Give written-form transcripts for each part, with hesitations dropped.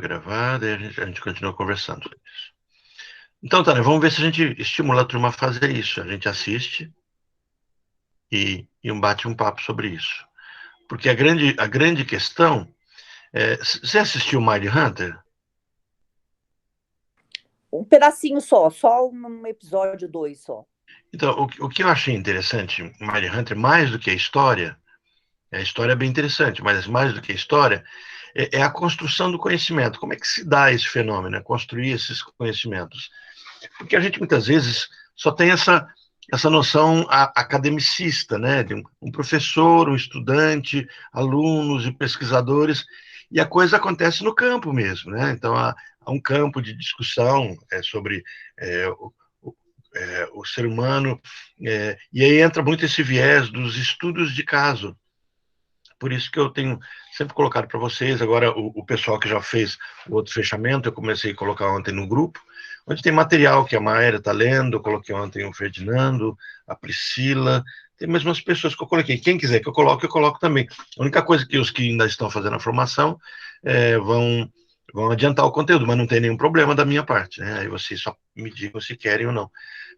gravar, daí a gente continua conversando. Então, tá, né? Vamos ver se a gente estimula a turma a fazer isso. A gente assiste e bate um papo sobre isso. Porque a grande questão é... Você assistiu Mindhunter? Um pedacinho só um episódio, dois só. Então, o que eu achei interessante em Mindhunter, mais do que a história é bem interessante, mas mais do que a história, é a construção do conhecimento. Como é que se dá esse fenômeno, né? Construir esses conhecimentos? Porque a gente, muitas vezes, só tem essa noção academicista, né? De um professor, um estudante, alunos e pesquisadores, e a coisa acontece no campo mesmo, né? Então, há um campo de discussão sobre é, o ser humano, e aí entra muito esse viés dos estudos de caso. Por isso que eu tenho sempre colocado para vocês, agora o pessoal que já fez o outro fechamento, eu comecei a colocar ontem no grupo, onde tem material que a Mayra está lendo, eu coloquei ontem o Ferdinando, a Priscila, tem mais umas pessoas que eu coloquei. Quem quiser que eu coloco também. A única coisa que os que ainda estão fazendo a formação vão adiantar o conteúdo, mas não tem nenhum problema da minha parte, né? Aí vocês só me digam se querem ou não,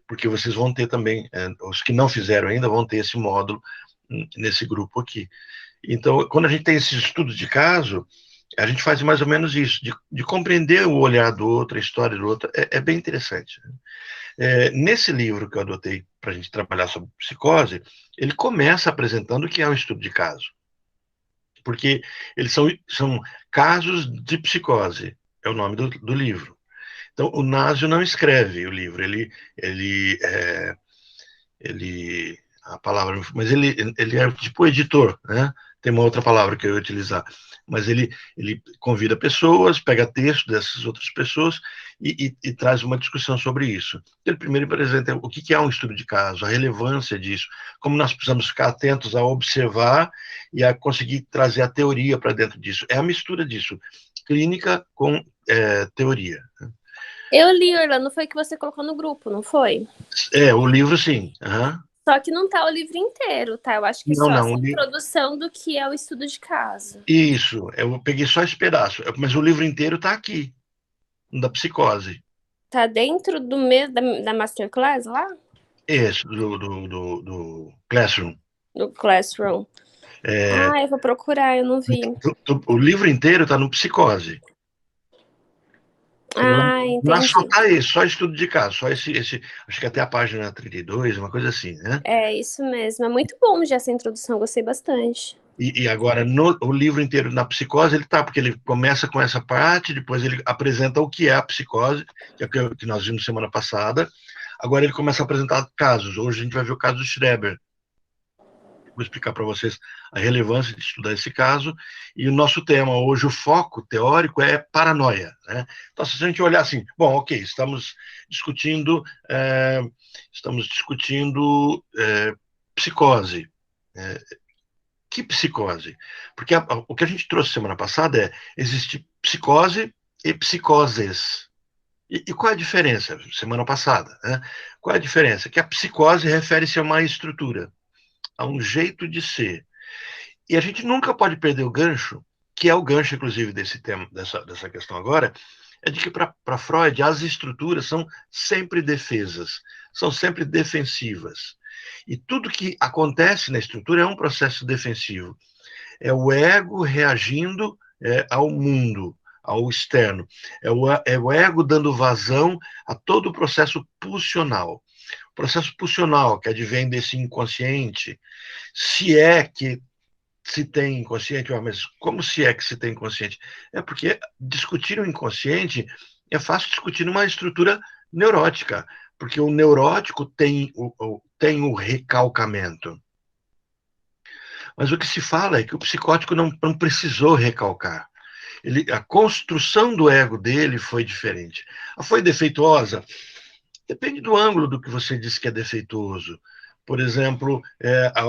porque vocês vão ter também, os que não fizeram ainda vão ter esse módulo nesse grupo aqui. Então, quando a gente tem esses estudos de caso, a gente faz mais ou menos isso, de compreender o olhar do outro, a história do outro, é bem interessante. Nesse livro que eu adotei para a gente trabalhar sobre psicose, ele começa apresentando o que é o estudo de caso, porque eles são casos de psicose, é o nome do livro. Então, o Násio não escreve o livro, ele a palavra, mas ele é tipo editor, né? Tem uma outra palavra que eu ia utilizar, mas ele convida pessoas, pega texto dessas outras pessoas e traz uma discussão sobre isso. Ele primeiro apresenta o que é um estudo de caso, a relevância disso, como nós precisamos ficar atentos a observar e a conseguir trazer a teoria para dentro disso. É a mistura disso, clínica com teoria. Eu li, Orlando, foi que você colocou no grupo, não foi? O livro sim. Uhum. Só que não tá o livro inteiro, tá? Eu acho que Não, só não. essa introdução do que é o estudo de caso. Isso, eu peguei só esse pedaço, mas o livro inteiro está aqui, da psicose. Tá dentro do mesmo da Masterclass lá? Esse, do Classroom. Do Classroom. É, Eu vou procurar, eu não vi. o livro inteiro está no psicose. Lá só Entendi. está esse, só estudo de caso, só esse, acho que até a página 32, uma coisa assim, né? É isso mesmo. É muito bom já essa introdução, gostei bastante. E agora, o livro inteiro na psicose, ele tá, porque ele começa com essa parte, depois ele apresenta o que é a psicose, que é o que nós vimos semana passada. Agora ele começa a apresentar casos. Hoje a gente vai ver o caso do Schreber. Vou explicar para vocês a relevância de estudar esse caso. E o nosso tema hoje, o foco teórico, é paranoia, né? Então, se a gente olhar assim, bom, ok, discutindo, estamos discutindo psicose. Que psicose? Porque o que a gente trouxe semana passada existe psicose e psicoses. E qual é a diferença? Semana passada, né? Qual é a diferença? Que a psicose refere-se a uma estrutura, a um jeito de ser. E a gente nunca pode perder o gancho, que é o gancho, inclusive, desse tema, dessa questão agora, é de que para Freud as estruturas são sempre defesas, são sempre defensivas. E tudo que acontece na estrutura é um processo defensivo. É o ego reagindo ao mundo, ao externo. É o ego dando vazão a todo o processo pulsional. O processo pulsional, que advém desse inconsciente, se é que se tem inconsciente, mas como se é que se tem inconsciente? É porque discutir o inconsciente é fácil discutir numa estrutura neurótica, porque o neurótico tem o recalcamento. Mas o que se fala é que o psicótico não precisou recalcar. A construção do ego dele foi diferente. Foi defeituosa? Depende do ângulo do que você diz que é defeituoso. Por exemplo,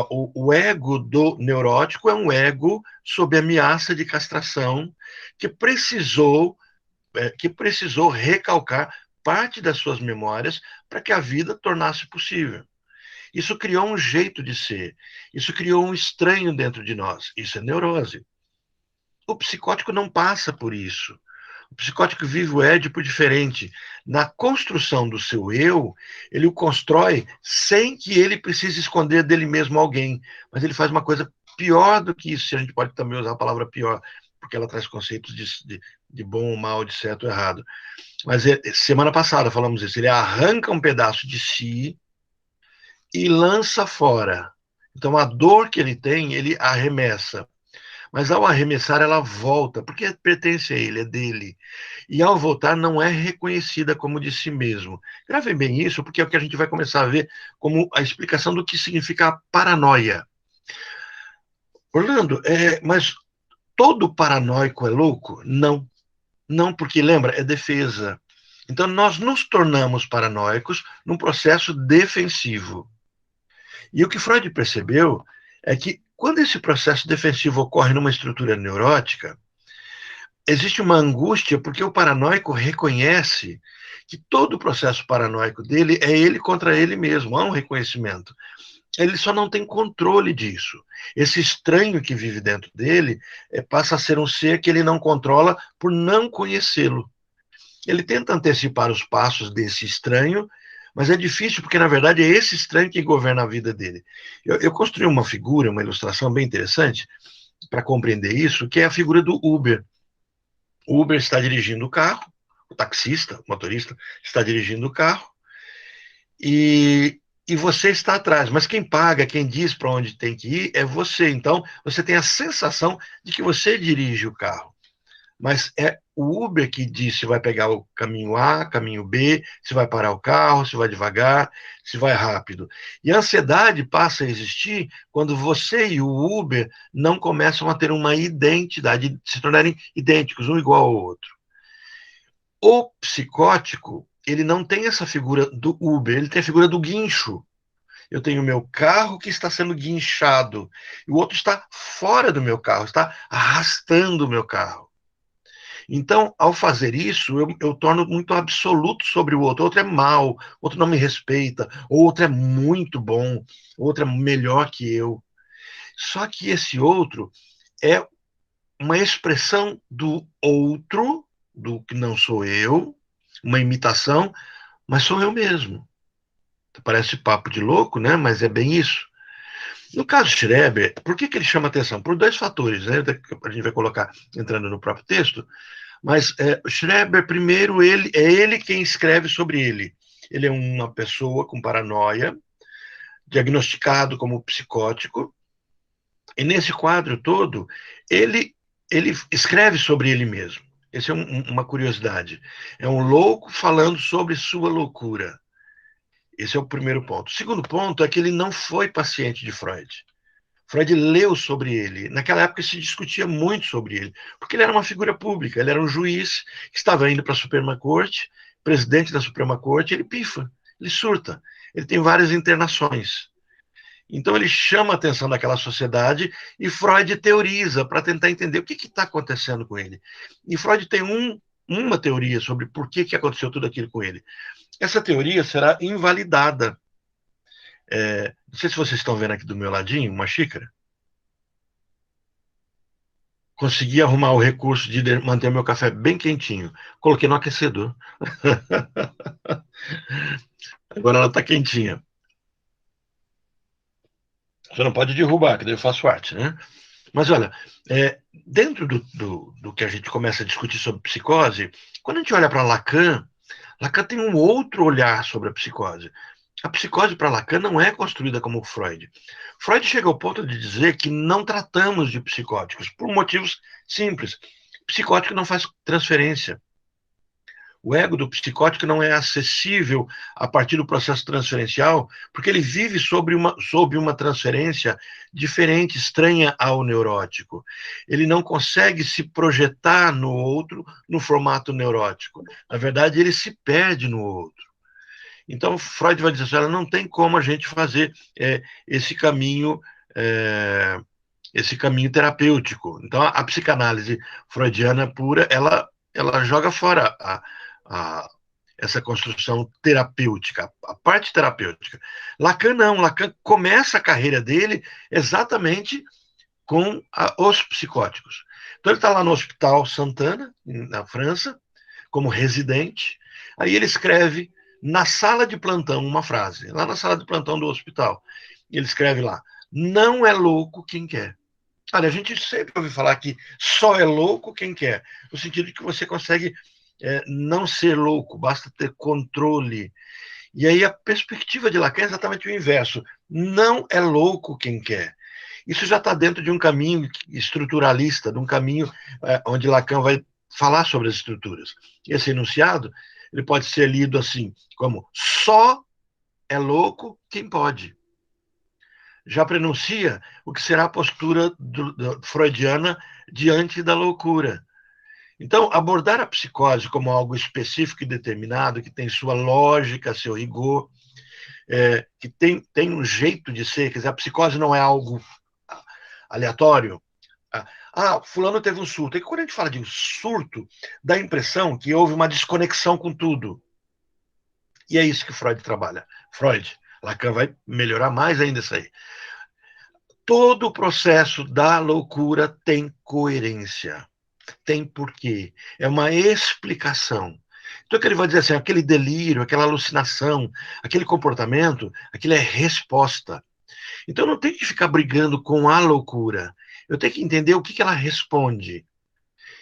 o ego do neurótico é um ego sob ameaça de castração que precisou recalcar parte das suas memórias para que a vida tornasse possível. Isso criou um jeito de ser. Isso criou um estranho dentro de nós. Isso é neurose. O psicótico não passa por isso. O psicótico vive o Édipo diferente. Na construção do seu eu, ele o constrói sem que ele precise esconder dele mesmo alguém. Mas ele faz uma coisa pior do que isso, se a gente pode também usar a palavra pior, porque ela traz conceitos de bom ou mal, de certo ou errado. Mas semana passada falamos isso. Ele arranca um pedaço de si e lança fora. Então a dor que ele tem, ele arremessa. Mas ao arremessar, ela volta, porque pertence a ele, é dele. E ao voltar, não é reconhecida como de si mesmo. Gravem bem isso, porque é o que a gente vai começar a ver como a explicação do que significa a paranoia. Orlando, mas todo paranoico é louco? Não. Não, porque lembra, é defesa. Então nós nos tornamos paranoicos num processo defensivo. E o que Freud percebeu é que quando esse processo defensivo ocorre numa estrutura neurótica, existe uma angústia porque o paranoico reconhece que todo o processo paranoico dele é ele contra ele mesmo, há um reconhecimento. Ele só não tem controle disso. Esse estranho que vive dentro dele passa a ser um ser que ele não controla por não conhecê-lo. Ele tenta antecipar os passos desse estranho, mas é difícil porque, na verdade, é esse estranho que governa a vida dele. Eu construí uma figura, uma ilustração bem interessante para compreender isso, que é a figura do Uber. O Uber está dirigindo o carro, o taxista, o motorista, está dirigindo o carro, e você está atrás. Mas quem paga, quem diz para onde tem que ir, é você. Então, você tem a sensação de que você dirige o carro. Mas é o Uber que diz se vai pegar o caminho A, caminho B, se vai parar o carro, se vai devagar, se vai rápido. E a ansiedade passa a existir quando você e o Uber não começam a ter uma identidade, se tornarem idênticos, um igual ao outro. O psicótico, ele não tem essa figura do Uber, ele tem a figura do guincho. Eu tenho o meu carro que está sendo guinchado, e o outro está fora do meu carro, está arrastando o meu carro. Então, ao fazer isso, eu torno muito absoluto sobre o outro. O outro é mau, o outro não me respeita, o outro é muito bom, o outro é melhor que eu. Só que esse outro é uma expressão do outro, do que não sou eu, uma imitação, mas sou eu mesmo. Parece papo de louco, né? Mas é bem isso. No caso Schreber, por que ele chama atenção? Por dois fatores, né? A gente vai colocar entrando no próprio texto. Mas Schreber, primeiro, é ele quem escreve sobre ele. Ele é uma pessoa com paranoia, diagnosticado como psicótico, e nesse quadro todo, ele escreve sobre ele mesmo. Essa é uma curiosidade. É um louco falando sobre sua loucura. Esse é o primeiro ponto. O segundo ponto é que ele não foi paciente de Freud. Freud leu sobre ele. Naquela época se discutia muito sobre ele, porque ele era uma figura pública, ele era um juiz que estava indo para a Suprema Corte, presidente da Suprema Corte, ele pifa, ele surta, ele tem várias internações. Então ele chama a atenção daquela sociedade e Freud teoriza para tentar entender o que está acontecendo com ele. E Freud tem uma teoria sobre por que aconteceu tudo aquilo com ele. Essa teoria será invalidada. Não sei se vocês estão vendo aqui do meu ladinho, uma xícara. Consegui arrumar o recurso de manter meu café bem quentinho. Coloquei no aquecedor. Agora ela está quentinha. Você não pode derrubar, que daí eu faço arte, né? Mas olha, dentro do que a gente começa a discutir sobre psicose, quando a gente olha para Lacan tem um outro olhar sobre a psicose. A psicose para Lacan não é construída como Freud. Freud chega ao ponto de dizer que não tratamos de psicóticos, por motivos simples. Psicótico não faz transferência. O ego do psicótico não é acessível a partir do processo transferencial, porque ele vive sob uma transferência diferente, estranha ao neurótico. Ele não consegue se projetar no outro no formato neurótico. Na verdade, ele se perde no outro. Então, Freud vai dizer assim, ela não tem como a gente fazer esse caminho terapêutico. Então, a psicanálise freudiana pura, ela joga fora essa construção terapêutica, a parte terapêutica. Lacan não, Lacan começa a carreira dele exatamente com os psicóticos. Então, Então ele está lá no Hospital Santana, na França, como residente. Aí ele escreve na sala de plantão uma frase, lá na sala de plantão do hospital. Ele escreve lá: não é louco quem quer. Olha, a gente sempre ouve falar que só é louco quem quer, no sentido de que você consegue não ser louco, basta ter controle. E aí a perspectiva de Lacan é exatamente o inverso. Não é louco quem quer. Isso já está dentro de um caminho estruturalista, de um caminho onde Lacan vai falar sobre as estruturas. Esse enunciado ele pode ser lido assim, como só é louco quem pode. Já prenuncia o que será a postura freudiana diante da loucura. Então, abordar a psicose como algo específico e determinado, que tem sua lógica, seu rigor, que tem um jeito de ser, quer dizer, a psicose não é algo aleatório. Fulano teve um surto. E quando a gente fala de um surto, dá a impressão que houve uma desconexão com tudo. E é isso que Freud trabalha. Lacan vai melhorar mais ainda isso aí. Todo o processo da loucura tem coerência, tem porquê, é uma explicação. Então, ele vai dizer assim, aquele delírio, aquela alucinação, aquele comportamento, aquilo é resposta. Então, eu não tenho que ficar brigando com a loucura, eu tenho que entender o que ela responde.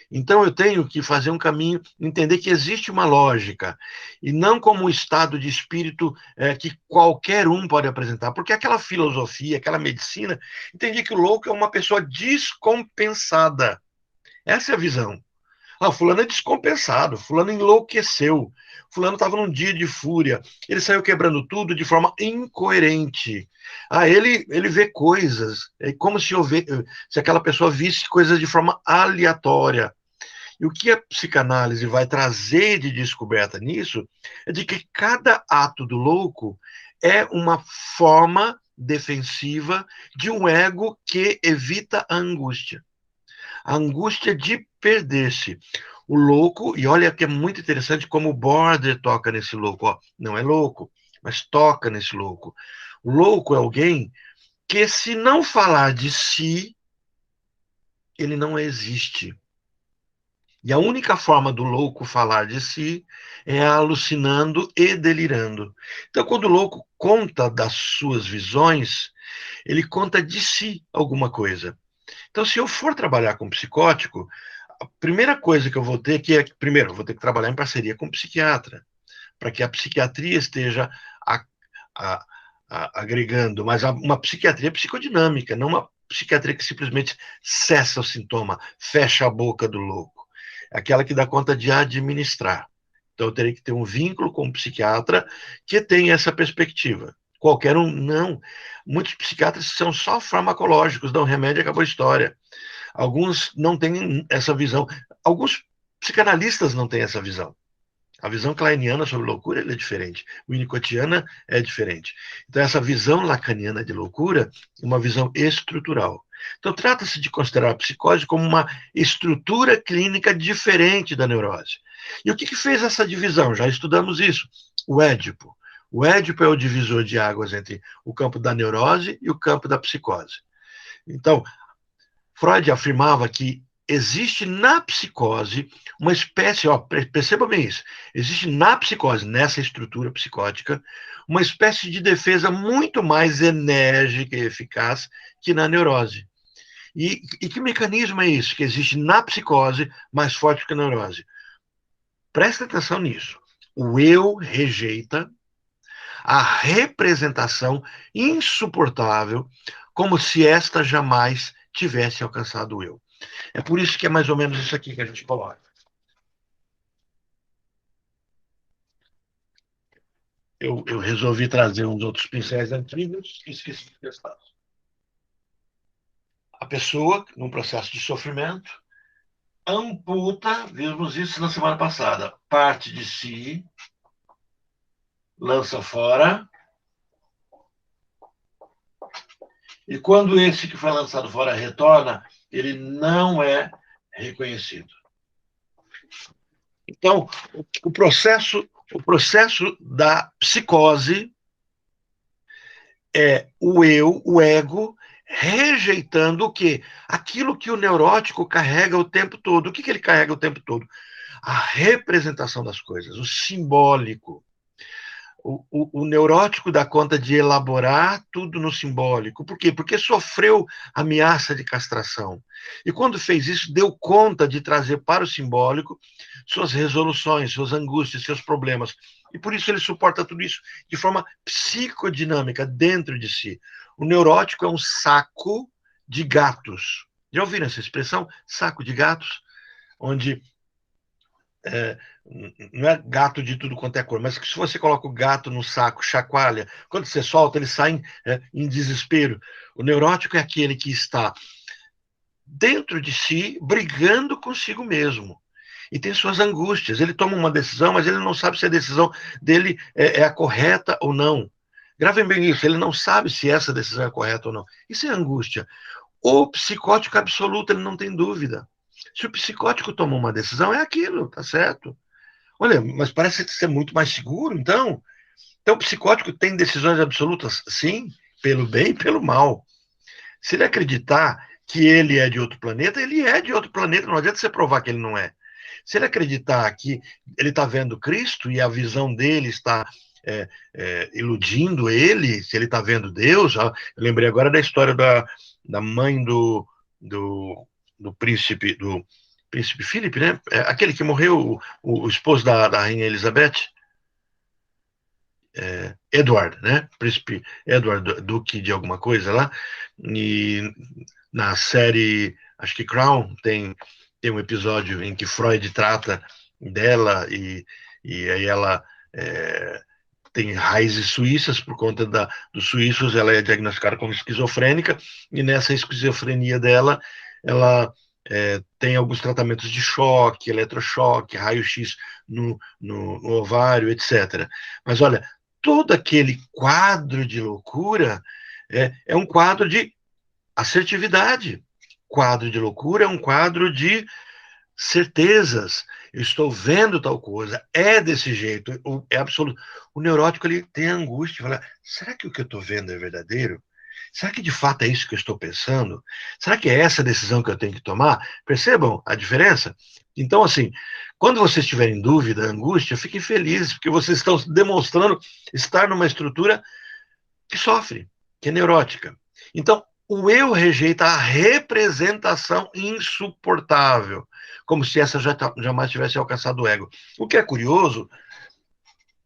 Então, eu tenho que fazer um caminho, entender que existe uma lógica, e não como um estado de espírito que qualquer um pode apresentar, porque aquela filosofia, aquela medicina, entendi que o louco é uma pessoa descompensada. Essa é a visão. Fulano é descompensado, fulano enlouqueceu, fulano estava num dia de fúria, ele saiu quebrando tudo de forma incoerente. Ele vê coisas, é como se aquela pessoa visse coisas de forma aleatória. E o que a psicanálise vai trazer de descoberta nisso é de que cada ato do louco é uma forma defensiva de um ego que evita a angústia de perder-se. O louco, e olha que é muito interessante como o Border toca nesse louco, não é louco, mas toca nesse louco. O louco é alguém que, se não falar de si, ele não existe. E a única forma do louco falar de si é alucinando e delirando. Então, quando o louco conta das suas visões, ele conta de si alguma coisa. Então, se eu for trabalhar com psicótico, a primeira coisa que eu vou ter primeiro, eu vou ter que trabalhar em parceria com o psiquiatra, para que a psiquiatria esteja agregando, mas uma psiquiatria psicodinâmica, não uma psiquiatria que simplesmente cessa o sintoma, fecha a boca do louco. É aquela que dá conta de administrar. Então, eu teria que ter um vínculo com um psiquiatra que tenha essa perspectiva. Qualquer um, não. Muitos psiquiatras são só farmacológicos, dão remédio e acabou a história. Alguns não têm essa visão. Alguns psicanalistas não têm essa visão. A visão kleiniana sobre loucura é diferente. Winnicottiana é diferente. Então, essa visão lacaniana de loucura é uma visão estrutural. Então, trata-se de considerar a psicose como uma estrutura clínica diferente da neurose. E o que fez essa divisão? Já estudamos isso. O Édipo. O Édipo é o divisor de águas entre o campo da neurose e o campo da psicose. Então, Freud afirmava que existe na psicose uma espécie, perceba bem isso, existe na psicose, nessa estrutura psicótica, uma espécie de defesa muito mais enérgica e eficaz que na neurose. E que mecanismo é isso que existe na psicose mais forte que a neurose? Presta atenção nisso. O eu rejeita a representação insuportável, como se esta jamais tivesse alcançado o eu. É por isso que é mais ou menos isso aqui que a gente coloca. Eu resolvi trazer uns outros pincéis antigos e esqueci de testar. A pessoa, num processo de sofrimento, amputa, vimos isso na semana passada, parte de si, lança fora, e quando esse que foi lançado fora retorna, ele não é reconhecido. Então, o processo da psicose é o eu, o ego, rejeitando o quê? Aquilo que o neurótico carrega o tempo todo. O que ele carrega o tempo todo? A representação das coisas, o simbólico. O neurótico dá conta de elaborar tudo no simbólico. Por quê? Porque sofreu ameaça de castração. E quando fez isso, deu conta de trazer para o simbólico suas resoluções, suas angústias, seus problemas. E por isso ele suporta tudo isso de forma psicodinâmica, dentro de si. O neurótico é um saco de gatos. Já ouviram essa expressão? Saco de gatos? Onde não é gato de tudo quanto é cor, mas que se você coloca o gato no saco, chacoalha, quando você solta, eles saem em desespero. O neurótico é aquele que está dentro de si, brigando consigo mesmo. E tem suas angústias. Ele toma uma decisão, mas ele não sabe se a decisão dele é a correta ou não. Gravem bem isso, ele não sabe se essa decisão é correta ou não. Isso é angústia. O psicótico absoluto, ele não tem dúvida. Se o psicótico toma uma decisão, é aquilo, tá certo? Olha, mas parece ser muito mais seguro, então. Então, o psicótico tem decisões absolutas, sim, pelo bem e pelo mal. Se ele acreditar que ele é de outro planeta, ele é de outro planeta, não adianta você provar que ele não é. Se ele acreditar que ele está vendo Cristo e a visão dele está iludindo ele, se ele está vendo Deus, eu lembrei agora da história da mãe do príncipe Philip, né? Aquele que morreu, o esposo da rainha Elizabeth, Edward, né? Príncipe Edward, duque de alguma coisa lá. E na série, acho que Crown, tem um episódio em que Freud trata dela e aí ela tem raízes suíças por conta dos suíços, ela é diagnosticada como esquizofrênica e nessa esquizofrenia dela, ela tem alguns tratamentos de choque, eletrochoque, raio-x no ovário, etc. Mas olha, todo aquele quadro de loucura é um quadro de assertividade. Quadro de loucura é um quadro de certezas. Eu estou vendo tal coisa, é desse jeito, é absoluto. O neurótico, ele tem angústia, fala, será que o que eu estou vendo é verdadeiro? Será que de fato é isso que eu estou pensando? Será que é essa a decisão que eu tenho que tomar? Percebam a diferença? Então, assim, quando vocês estiverem em dúvida, angústia, fiquem felizes, porque vocês estão demonstrando estar numa estrutura que sofre, que é neurótica. Então, o eu rejeita a representação insuportável, como se essa jamais tivesse alcançado o ego. O que é curioso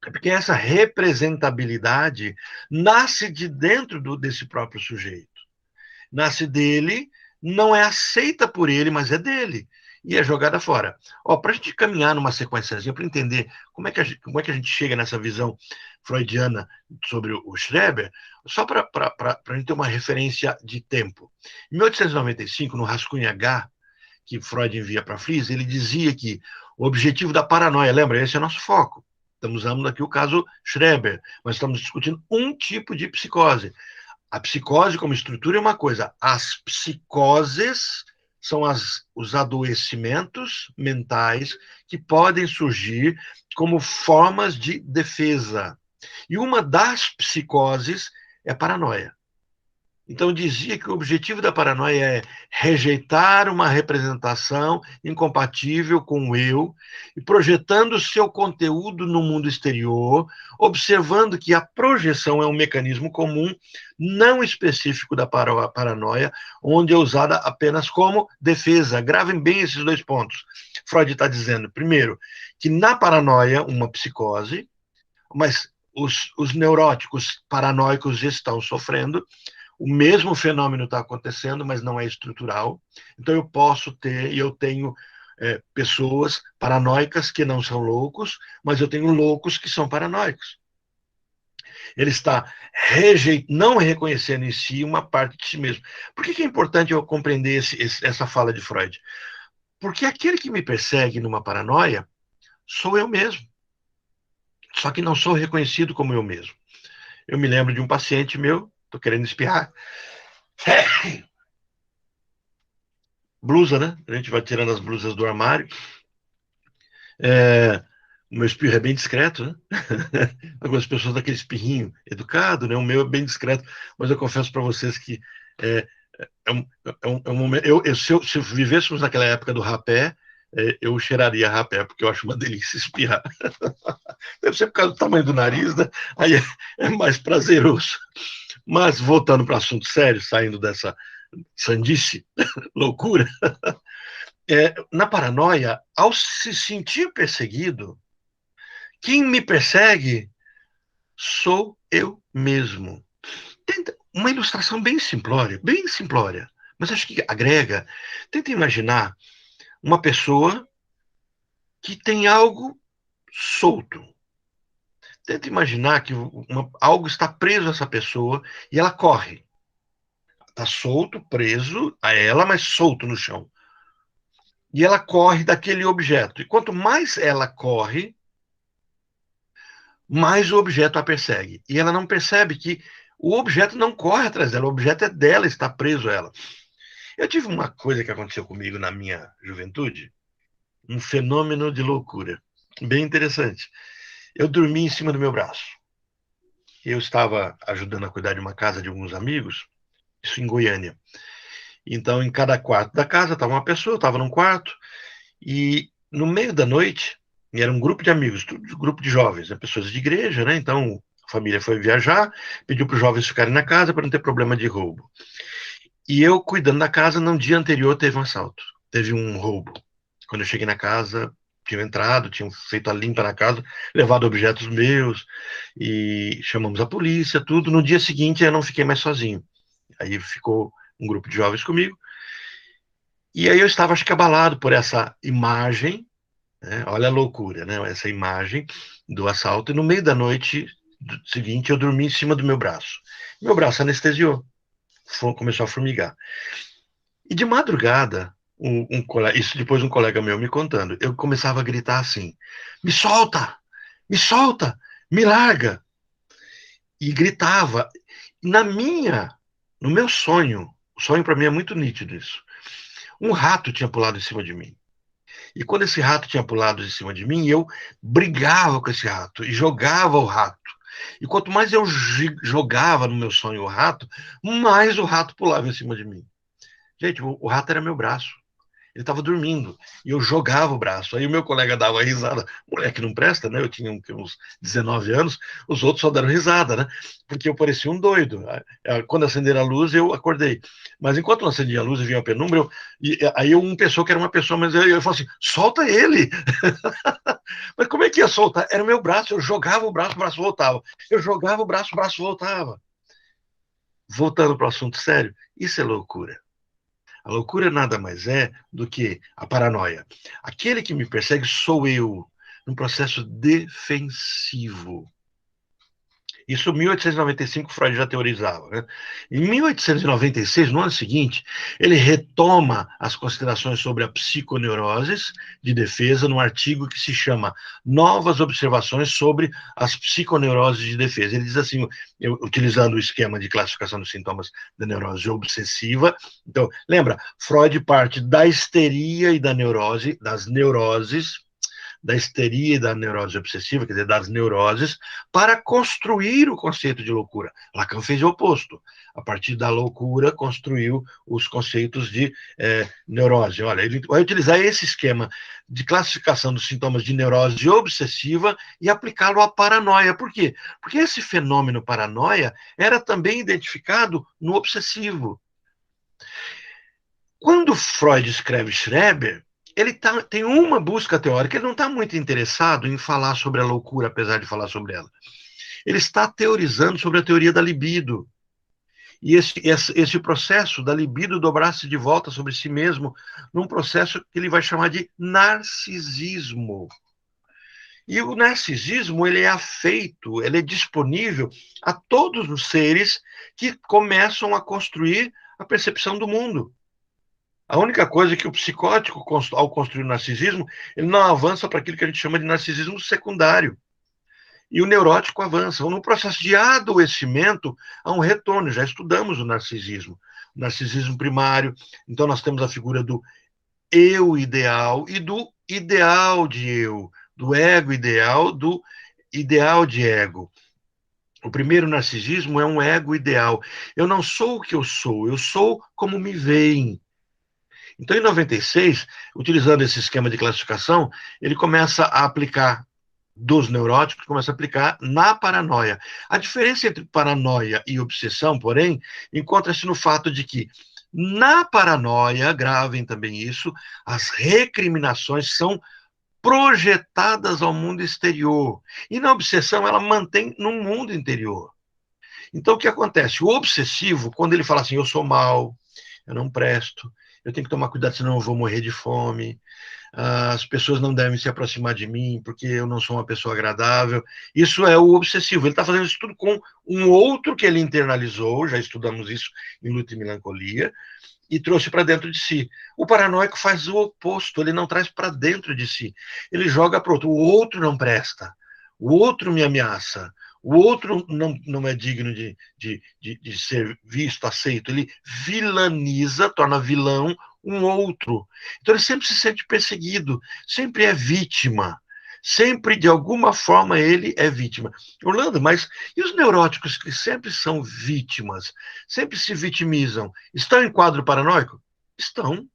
é porque essa representabilidade nasce de dentro desse próprio sujeito. Nasce dele, não é aceita por ele, mas é dele. E é jogada fora. Para a gente caminhar numa sequenciazinha, para entender como é que a gente chega nessa visão freudiana sobre o Schreber, só para a gente ter uma referência de tempo. Em 1895, no Rascunho H, que Freud envia para Fries, ele dizia que o objetivo da paranoia, lembra, esse é nosso foco. Estamos usando aqui o caso Schreber, mas estamos discutindo um tipo de psicose. A psicose como estrutura é uma coisa, as psicoses são os adoecimentos mentais que podem surgir como formas de defesa. E uma das psicoses é a paranoia. Então, dizia que o objetivo da paranoia é rejeitar uma representação incompatível com o eu e projetando o seu conteúdo no mundo exterior, observando que a projeção é um mecanismo comum, não específico da paranoia, onde é usada apenas como defesa. Gravem bem esses dois pontos. Freud está dizendo, primeiro, que na paranoia, uma psicose, mas os neuróticos paranoicos estão sofrendo, o mesmo fenômeno está acontecendo, mas não é estrutural. Então, eu posso ter, e eu tenho pessoas paranoicas que não são loucos, mas eu tenho loucos que são paranoicos. Ele está não reconhecendo em si uma parte de si mesmo. Por que é importante eu compreender essa fala de Freud? Porque aquele que me persegue numa paranoia sou eu mesmo. Só que não sou reconhecido como eu mesmo. Eu me lembro de um paciente meu, estou querendo espirrar, blusa, né? A gente vai tirando as blusas do armário. O meu espirro é bem discreto, né? Algumas pessoas daquele espirrinho educado, né? O meu é bem discreto, mas eu confesso para vocês que É um momento. Se vivêssemos naquela época do rapé, eu cheiraria rapé, porque eu acho uma delícia espirrar. Deve ser por causa do tamanho do nariz, né? Aí é mais prazeroso. Mas, voltando para o assunto sério, saindo dessa sandice, loucura, na paranoia, ao se sentir perseguido, quem me persegue sou eu mesmo. Tenta, uma ilustração bem simplória, mas acho que agrega. Tenta imaginar uma pessoa que tem algo solto. Tenta imaginar que algo está preso a essa pessoa e ela corre. Está solto, preso a ela, mas solto no chão. E ela corre daquele objeto. E quanto mais ela corre, mais o objeto a persegue. E ela não percebe que o objeto não corre atrás dela, o objeto é dela, está preso a ela. Eu tive uma coisa que aconteceu comigo na minha juventude, um fenômeno de loucura, bem interessante. Eu dormi em cima do meu braço. Eu estava ajudando a cuidar de uma casa de alguns amigos, isso em Goiânia. Então, em cada quarto da casa estava uma pessoa, eu estava num quarto, e no meio da noite, e era um grupo de amigos, tudo grupo de jovens, né, pessoas de igreja, né? Então, a família foi viajar, pediu para os jovens ficarem na casa para não ter problema de roubo. E eu, cuidando da casa, no dia anterior teve um assalto, teve um roubo. Quando eu cheguei na casa, tinham entrado, tinham feito a limpa na casa, levado objetos meus, e chamamos a polícia, tudo. No dia seguinte, eu não fiquei mais sozinho. Aí ficou um grupo de jovens comigo, e aí eu estava, acho que, abalado por essa imagem, né? Olha a loucura, né? Essa imagem do assalto, e no meio da noite seguinte, eu dormi em cima do meu braço. Meu braço anestesiou, começou a formigar. E de madrugada, isso depois um colega meu me contando, eu começava a gritar assim: me solta, me solta, me larga. E gritava. No meu sonho, o sonho para mim é muito nítido isso. Um rato tinha pulado em cima de mim. E quando esse rato tinha pulado em cima de mim, eu brigava com esse rato e jogava o rato. E quanto mais eu jogava no meu sonho o rato, mais o rato pulava em cima de mim. Gente, o rato era meu braço. Ele estava dormindo e eu jogava o braço. Aí o meu colega dava risada, moleque não presta, né? Eu tinha uns 19 anos, os outros só deram risada, né? Porque eu parecia um doido. Quando acenderam a luz, eu acordei. Mas enquanto não acendia a luz e vinha a penumbra, aí um pensou que era uma pessoa, mas eu falei assim: solta ele! Mas como é que ia soltar? Era o meu braço, eu jogava o braço voltava. Eu jogava o braço voltava. Voltando para o assunto sério, isso é loucura. A loucura nada mais é do que a paranoia. Aquele que me persegue sou eu, num processo defensivo. Isso em 1895 Freud já teorizava, né? Em 1896, no ano seguinte, ele retoma as considerações sobre a psiconeuroses de defesa num artigo que se chama Novas Observações sobre as Psiconeuroses de Defesa. Ele diz assim, utilizando o esquema de classificação dos sintomas da neurose obsessiva. Então, lembra, Freud parte da histeria e da neurose, das neuroses, da histeria e da neurose obsessiva, quer dizer, das neuroses, para construir o conceito de loucura. Lacan fez o oposto. A partir da loucura, construiu os conceitos de neurose. Olha, ele vai utilizar esse esquema de classificação dos sintomas de neurose obsessiva e aplicá-lo à paranoia. Por quê? Porque esse fenômeno paranoia era também identificado no obsessivo. Quando Freud escreve Schreber, ele tem uma busca teórica, ele não está muito interessado em falar sobre a loucura, apesar de falar sobre ela. Ele está teorizando sobre a teoria da libido. E esse processo da libido dobrar-se de volta sobre si mesmo, num processo que ele vai chamar de narcisismo. E o narcisismo, ele é afeito, ele é disponível a todos os seres que começam a construir a percepção do mundo. A única coisa é que o psicótico, ao construir o narcisismo, ele não avança para aquilo que a gente chama de narcisismo secundário. E o neurótico avança. No processo de adoecimento, há um retorno. Já estudamos o narcisismo primário. Então, nós temos a figura do eu ideal e do ideal de eu, do ego ideal, do ideal de ego. O primeiro narcisismo é um ego ideal. Eu não sou o que eu sou como me veem. Então, em 96, utilizando esse esquema de classificação, ele começa a aplicar dos neuróticos, começa a aplicar na paranoia. A diferença entre paranoia e obsessão, porém, encontra-se no fato de que na paranoia, gravem também isso, as recriminações são projetadas ao mundo exterior. E na obsessão, ela mantém no mundo interior. Então, o que acontece? O obsessivo, quando ele fala assim, eu sou mau, eu não presto, eu tenho que tomar cuidado, senão eu vou morrer de fome, as pessoas não devem se aproximar de mim, porque eu não sou uma pessoa agradável. Isso é o obsessivo. Ele está fazendo isso tudo com um outro que ele internalizou, já estudamos isso em Luta e Melancolia, e trouxe para dentro de si. O paranoico faz o oposto, ele não traz para dentro de si. Ele joga para o outro. O outro não presta, o outro me ameaça, o outro não é digno de ser visto, aceito. Ele vilaniza, torna vilão um outro. Então ele sempre se sente perseguido, sempre é vítima. Sempre, de alguma forma, ele é vítima. Orlando, mas e os neuróticos que sempre são vítimas, sempre se vitimizam, estão em quadro paranoico? Estão,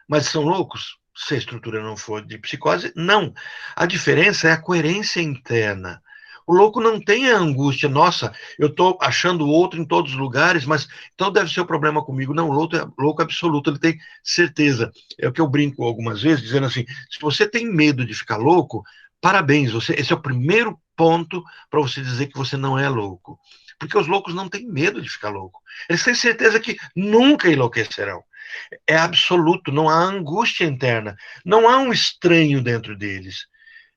mas são loucos? Se a estrutura não for de psicose, não. A diferença é a coerência interna. O louco não tem a angústia, nossa, eu estou achando o outro em todos os lugares, mas então deve ser o problema comigo. Não, o louco absoluto, ele tem certeza. É o que eu brinco algumas vezes, dizendo assim, se você tem medo de ficar louco, parabéns, esse é o primeiro ponto para você dizer que você não é louco. Porque os loucos não têm medo de ficar louco. Eles têm certeza que nunca enlouquecerão. É absoluto, não há angústia interna, não há um estranho dentro deles,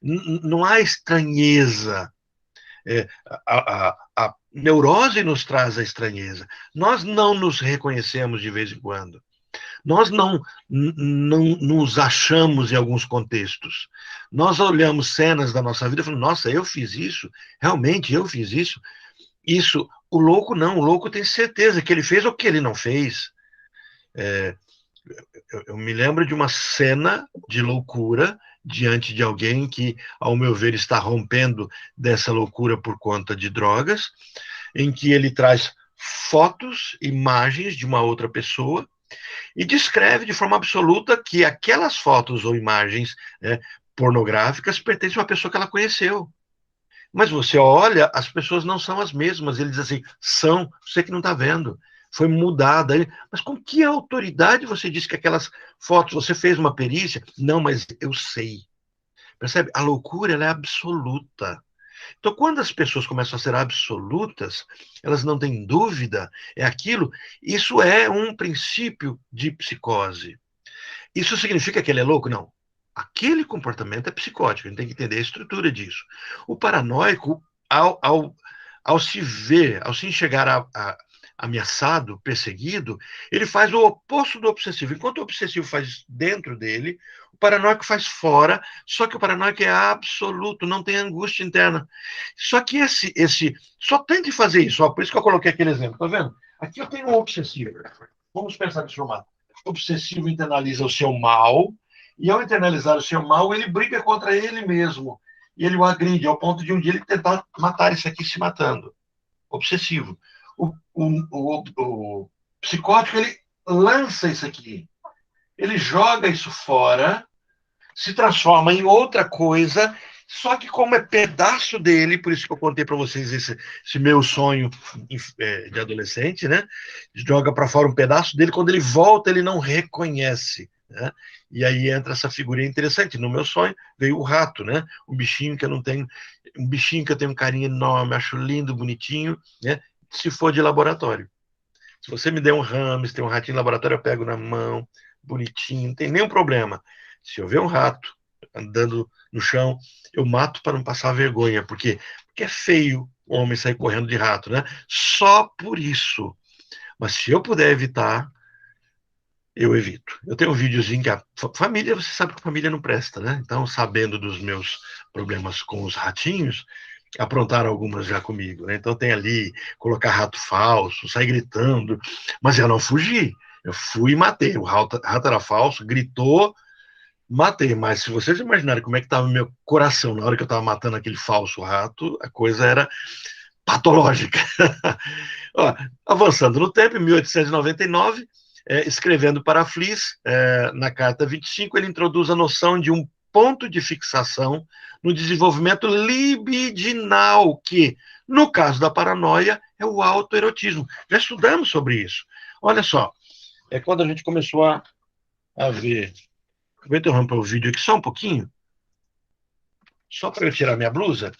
não há estranheza. A neurose nos traz a estranheza. Nós não nos reconhecemos de vez em quando. Nós não nos achamos em alguns contextos. Nós olhamos cenas da nossa vida e falamos, nossa, eu fiz isso? Realmente eu fiz isso? Isso, o louco não, o louco tem certeza que ele fez ou que ele não fez. Eu me lembro de uma cena de loucura diante de alguém que, ao meu ver, está rompendo dessa loucura por conta de drogas, em que ele traz fotos, imagens de uma outra pessoa e descreve de forma absoluta que aquelas fotos ou imagens pornográficas pertencem a uma pessoa que ela conheceu. Mas você olha, as pessoas não são as mesmas. Ele diz assim, são, você que não está vendo. Foi mudada. Mas com que autoridade você diz que aquelas fotos, você fez uma perícia? Não, mas eu sei. Percebe? A loucura, ela é absoluta. Então, quando as pessoas começam a ser absolutas, elas não têm dúvida, é aquilo, isso é um princípio de psicose. Isso significa que ele é louco? Não. Aquele comportamento é psicótico, a gente tem que entender a estrutura disso. O paranoico, ao se ver, ao se enxergar ameaçado, perseguido, ele faz o oposto do obsessivo. Enquanto o obsessivo faz dentro dele, o paranoico faz fora, só que o paranoico é absoluto, não tem angústia interna. Só que só tente fazer isso, ó, por isso que eu coloquei aquele exemplo, tá vendo? Aqui eu tenho um obsessivo. Vamos pensar nesse formato. O obsessivo internaliza o seu mal, e ao internalizar o seu mal, ele briga contra ele mesmo. E ele o agride, ao ponto de um dia ele tentar matar esse aqui se matando. Obsessivo. O psicótico, ele lança isso aqui. Ele joga isso fora, se transforma em outra coisa, só que como é pedaço dele, por isso que eu contei para vocês esse meu sonho de adolescente, né? Joga para fora um pedaço dele, quando ele volta, ele não reconhece. Né? E aí entra essa figurinha interessante. No meu sonho veio o rato, né? Um bichinho que eu não tenho, um bichinho que eu tenho um carinho enorme, acho lindo, bonitinho, né? Se for de laboratório. Se você me der um hamster, um ratinho de laboratório, eu pego na mão, bonitinho, não tem nenhum problema. Se eu ver um rato andando no chão, eu mato para não passar vergonha, porque é feio o homem sair correndo de rato, né? Só por isso. Mas se eu puder evitar, eu evito. Eu tenho um videozinho que a família, você sabe que a família não presta, né? Então, sabendo dos meus problemas com os ratinhos, aprontaram algumas já comigo, né? Então tem ali, colocar rato falso, sair gritando, mas eu não fugi. Eu fui e matei. O rato era falso, gritou, matei. Mas se vocês imaginarem como é que estava meu coração na hora que eu estava matando aquele falso rato, a coisa era patológica. Ó, avançando no tempo, em 1899, escrevendo para Fliess, na carta 25, ele introduz a noção de um ponto de fixação no desenvolvimento libidinal, que, no caso da paranoia, é o autoerotismo. Já estudamos sobre isso. Olha só, é quando a gente começou a ver... Vou interromper o vídeo aqui só um pouquinho, só para eu tirar minha blusa,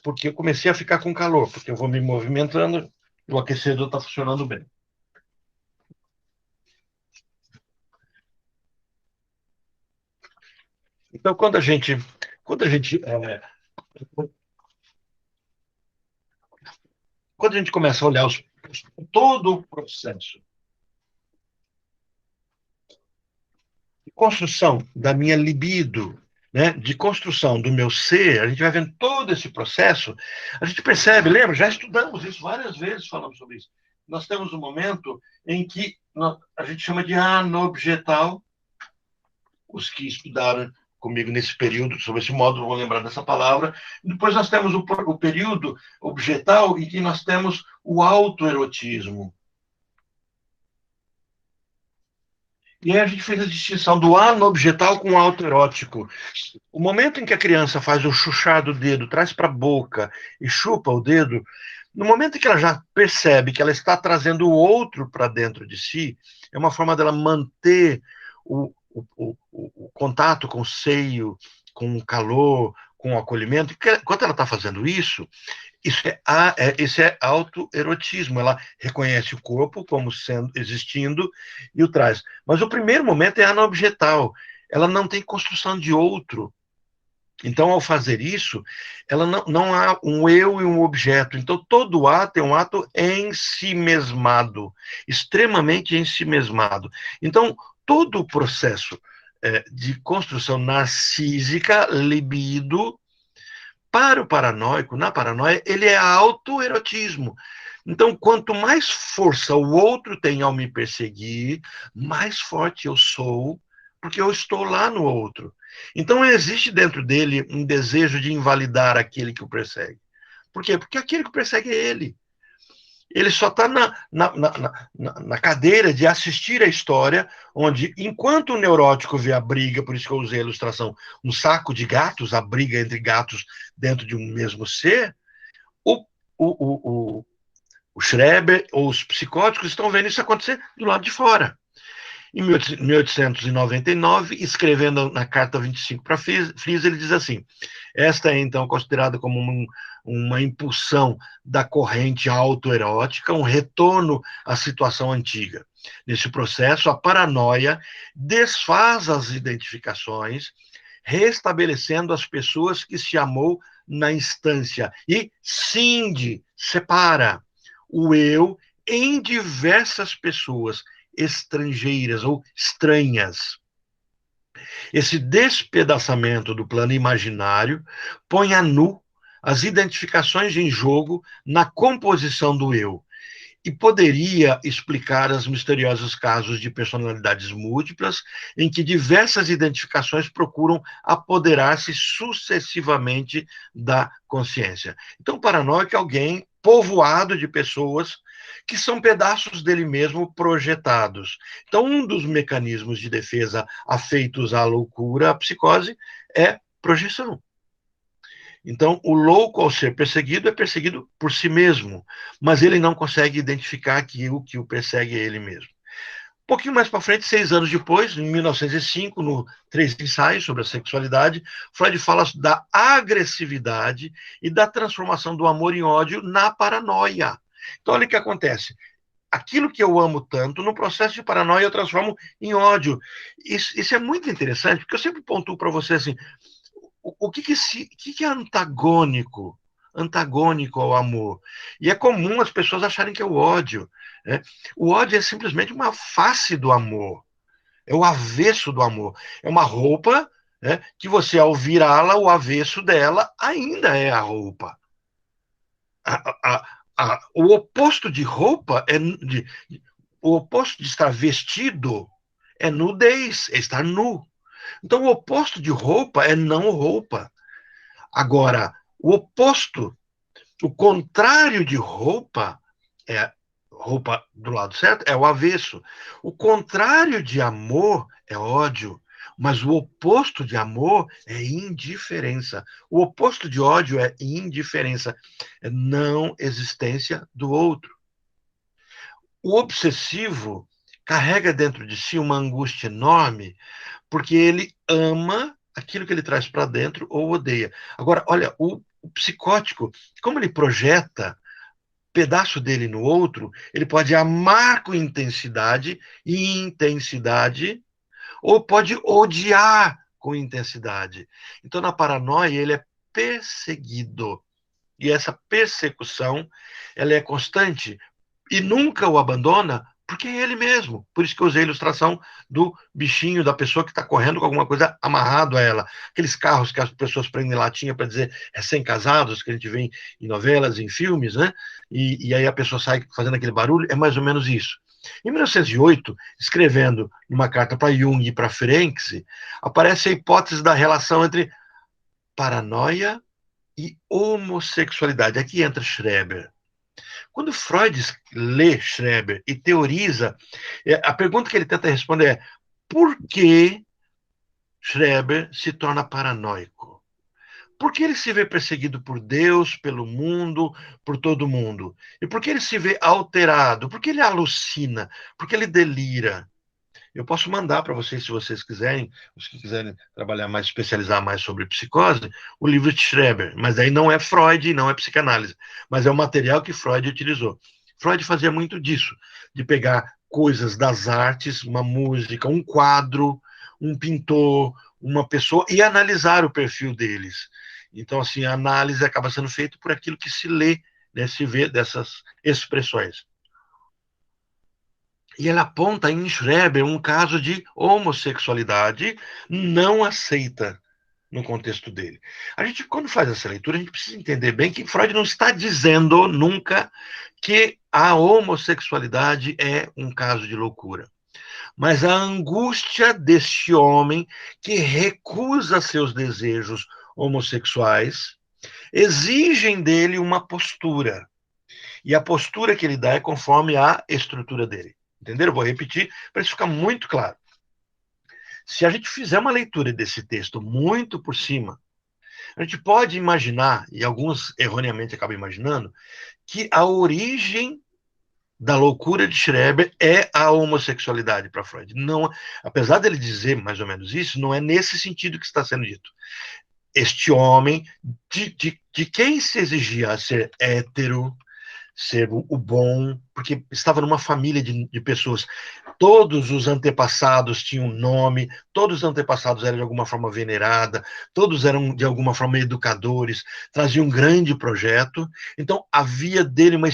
porque eu comecei a ficar com calor, porque eu vou me movimentando e o aquecedor está funcionando bem. Então, quando a gente começa a olhar todo o processo de construção da minha libido, né, de construção do meu ser, a gente vai vendo todo esse processo, a gente percebe, lembra, já estudamos isso várias vezes, falamos sobre isso. Nós temos um momento em que a gente chama de anobjetal, os que estudaram comigo nesse período, sobre esse módulo, vão lembrar dessa palavra. Depois nós temos o período objetal, em que nós temos o autoerotismo. E aí a gente fez a distinção do anobjetal com o autoerótico. O momento em que a criança faz o chuchar do dedo, traz para a boca e chupa o dedo, no momento em que ela já percebe que ela está trazendo o outro para dentro de si, é uma forma dela manter o contato com o seio, com o calor, com o acolhimento. Enquanto ela está fazendo isso, isso é autoerotismo. Ela reconhece o corpo como existindo e o traz. Mas o primeiro momento é anobjetal. Ela não tem construção de outro. Então, ao fazer isso, ela não há um eu e um objeto. Então, todo ato é um ato em si mesmado, extremamente em si mesmado. Então, todo o processo de construção narcísica, libido, para o paranoico, na paranoia, ele é autoerotismo. Então, quanto mais força o outro tem ao me perseguir, mais forte eu sou, porque eu estou lá no outro. Então, existe dentro dele um desejo de invalidar aquele que o persegue. Por quê? Porque aquele que o persegue é ele. Ele só está na cadeira de assistir a história, onde, enquanto o neurótico vê a briga, por isso que eu usei a ilustração, um saco de gatos, a briga entre gatos dentro de um mesmo ser, o, o, o, o Schreber ou os psicóticos estão vendo isso acontecer do lado de fora. Em 1899, escrevendo na carta 25 para Fliess, ele diz assim: esta é então considerada como uma impulsão da corrente autoerótica, um retorno à situação antiga. Nesse processo, a paranoia desfaz as identificações, restabelecendo as pessoas que se amou na instância, e cinde, separa o eu em diversas pessoas estrangeiras ou estranhas. Esse despedaçamento do plano imaginário põe a nu as identificações em jogo na composição do eu, e poderia explicar os misteriosos casos de personalidades múltiplas, em que diversas identificações procuram apoderar-se sucessivamente da consciência. Então, o paranoico é alguém povoado de pessoas que são pedaços dele mesmo projetados. Então, um dos mecanismos de defesa afeitos à loucura, à psicose, é projeção. Então, o louco, ao ser perseguido, é perseguido por si mesmo, mas ele não consegue identificar aquilo que o persegue é ele mesmo. Um pouquinho mais para frente, 6 anos depois, em 1905, no Três Ensaios sobre a Sexualidade, Freud fala da agressividade e da transformação do amor em ódio na paranoia. Então, olha o que acontece. Aquilo que eu amo tanto, no processo de paranoia, eu transformo em ódio. Isso é muito interessante, porque eu sempre pontuo para você assim, o que é antagônico ao amor? E é comum as pessoas acharem que é o ódio, né? O ódio é simplesmente uma face do amor, é o avesso do amor, é uma roupa, né, que você, ao virá-la, o avesso dela ainda é a roupa. O oposto de roupa o oposto de estar vestido é nudez, é estar nu. Então, o oposto de roupa é não roupa. Agora, o oposto O contrário de roupa é roupa do lado certo, é o avesso. O contrário de amor é ódio. Mas o oposto de amor é indiferença. O oposto de ódio é indiferença. É não existência do outro. O obsessivo carrega dentro de si uma angústia enorme, porque ele ama aquilo que ele traz para dentro ou odeia. Agora, olha, o psicótico, como ele projeta pedaço dele no outro, ele pode amar com intensidade e intensidade, ou pode odiar com intensidade. Então, na paranoia, ele é perseguido. E essa persecução, ela é constante e nunca o abandona, porque é ele mesmo. Por isso que eu usei a ilustração do bichinho, da pessoa que está correndo com alguma coisa amarrado a ela. Aqueles carros que as pessoas prendem latinha para dizer recém-casados, que a gente vê em novelas, em filmes, né? E aí a pessoa sai fazendo aquele barulho, é mais ou menos isso. Em 1908, escrevendo uma carta para Jung e para Ferenczi, aparece a hipótese da relação entre paranoia e homossexualidade. Aqui entra Schreber. Quando Freud lê Schreber e teoriza, a pergunta que ele tenta responder é: por que Schreber se torna paranoico? Por que ele se vê perseguido por Deus, pelo mundo, por todo mundo? E por que ele se vê alterado? Por que ele alucina? Por que ele delira? Eu posso mandar para vocês, se vocês quiserem, os que quiserem trabalhar mais, especializar mais sobre psicose, o livro de Schreber. Mas aí não é Freud e não é psicanálise, mas é o material que Freud utilizou. Freud fazia muito disso, de pegar coisas das artes, uma música, um quadro, um pintor, uma pessoa, e analisar o perfil deles. Então, assim, a análise acaba sendo feita por aquilo que se lê, né, se vê dessas expressões. E ela aponta em Schreber um caso de homossexualidade não aceita no contexto dele. A gente, quando faz essa leitura, a gente precisa entender bem que Freud não está dizendo nunca que a homossexualidade é um caso de loucura. Mas a angústia deste homem que recusa seus desejos homossexuais exigem dele uma postura. E a postura que ele dá é conforme a estrutura dele. Entenderam? Vou repetir para isso ficar muito claro. Se a gente fizer uma leitura desse texto muito por cima, a gente pode imaginar, e alguns erroneamente acabam imaginando, que a origem da loucura de Schreber é a homossexualidade para Freud. Não, apesar dele dizer mais ou menos isso, não é nesse sentido que está sendo dito. Este homem, de quem se exigia ser hétero, ser o bom, porque estava numa família de pessoas. Todos os antepassados tinham nome, todos os antepassados eram de alguma forma venerada, todos eram de alguma forma educadores, traziam um grande projeto. Então havia dele uma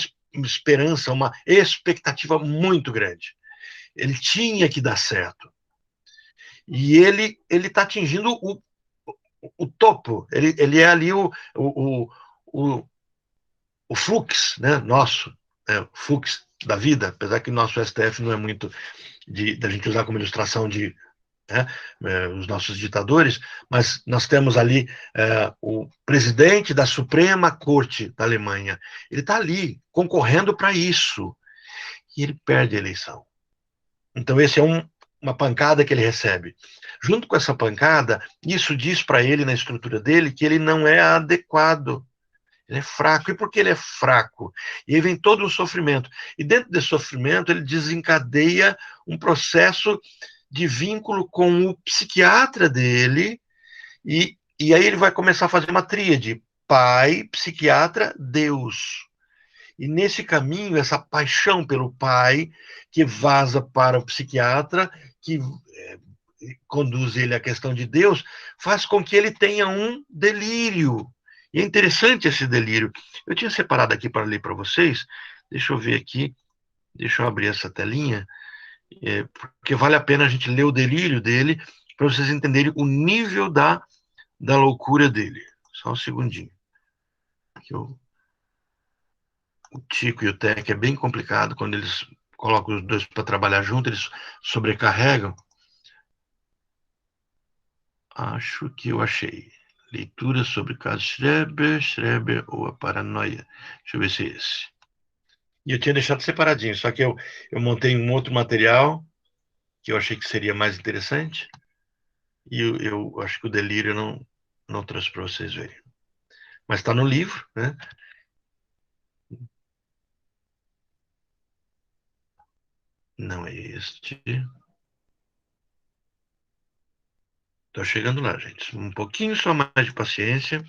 esperança, uma expectativa muito grande. Ele tinha que dar certo. E ele está atingindo o topo. Ele é ali o flux, né, nosso, o flux da vida, apesar que o nosso STF não é muito da gente usar como ilustração de os nossos ditadores, mas nós temos ali o presidente da Suprema Corte da Alemanha. Ele está ali, concorrendo para isso, e ele perde a eleição. Então, esse é uma pancada que ele recebe. Junto com essa pancada, isso diz para ele, na estrutura dele, que ele não é adequado. Ele é fraco. E por que ele é fraco? E aí vem todo um sofrimento. E dentro desse sofrimento, ele desencadeia um processo de vínculo com o psiquiatra dele, e aí ele vai começar a fazer uma tríade: pai, psiquiatra, Deus. E nesse caminho, essa paixão pelo pai, que vaza para o psiquiatra, que conduz ele à questão de Deus, faz com que ele tenha um delírio. E é interessante esse delírio. Eu tinha separado aqui para ler para vocês. Deixa eu ver aqui. Deixa eu abrir essa telinha. Porque vale a pena a gente ler o delírio dele para vocês entenderem o nível da loucura dele. Só um segundinho. Aqui o Tico e o Tec é bem complicado quando eles colocam os dois para trabalhar junto, eles sobrecarregam. Acho que eu achei. Leitura sobre o caso Schreber ou a paranoia. Deixa eu ver se é esse. E eu tinha deixado separadinho, só que eu montei um outro material que eu achei que seria mais interessante, e eu acho que o delírio não trouxe para vocês verem. Mas está no livro, né? Não é este. Estou chegando lá, gente. Um pouquinho só mais de paciência.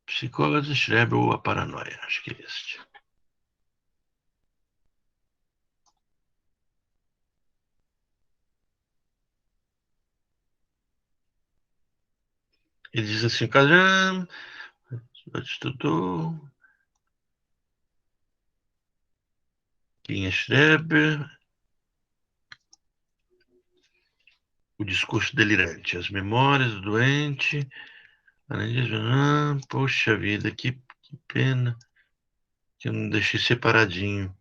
Psicose, Schreber ou a paranoia. Acho que é este. Ele diz assim, caramba, estudou. Quem é Schreber? O discurso delirante, as memórias do doente. Poxa vida, que pena que eu não deixei separadinho.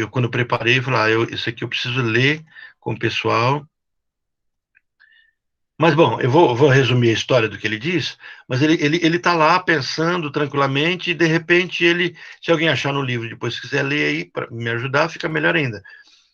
Quando preparei, falei, isso aqui eu preciso ler com o pessoal. Mas, bom, eu vou resumir a história do que ele diz, mas ele está lá pensando tranquilamente e, de repente, se alguém achar no livro depois, se quiser ler aí para me ajudar, fica melhor ainda.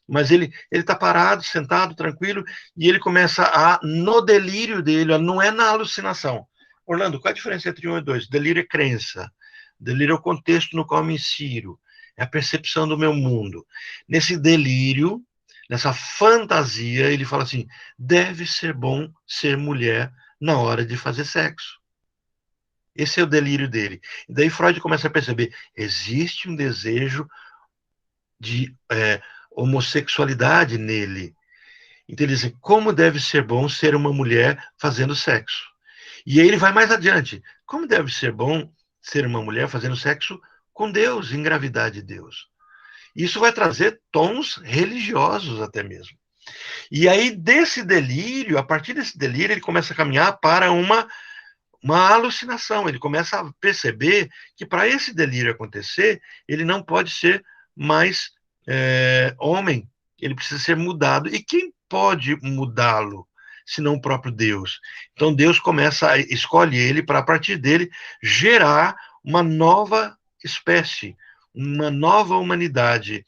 Mas ele está parado, sentado, tranquilo, e ele começa no delírio dele, não é na alucinação. Orlando, qual a diferença entre um e dois? Delírio é crença, delírio é o contexto no qual eu me insiro, é a percepção do meu mundo. Nesse delírio, nessa fantasia, ele fala assim, deve ser bom ser mulher na hora de fazer sexo. Esse é o delírio dele. E daí Freud começa a perceber, existe um desejo de homossexualidade nele. Então ele diz, como deve ser bom ser uma mulher fazendo sexo? E aí ele vai mais adiante. Como deve ser bom ser uma mulher fazendo sexo com Deus, engravidar de Deus? Isso vai trazer tons religiosos até mesmo. E aí, desse delírio, a partir desse delírio, ele começa a caminhar para uma alucinação. Ele começa a perceber que para esse delírio acontecer, ele não pode ser mais homem. Ele precisa ser mudado. E quem pode mudá-lo, senão o próprio Deus? Então Deus escolhe ele para, a partir dele, gerar uma nova espécie, uma nova humanidade.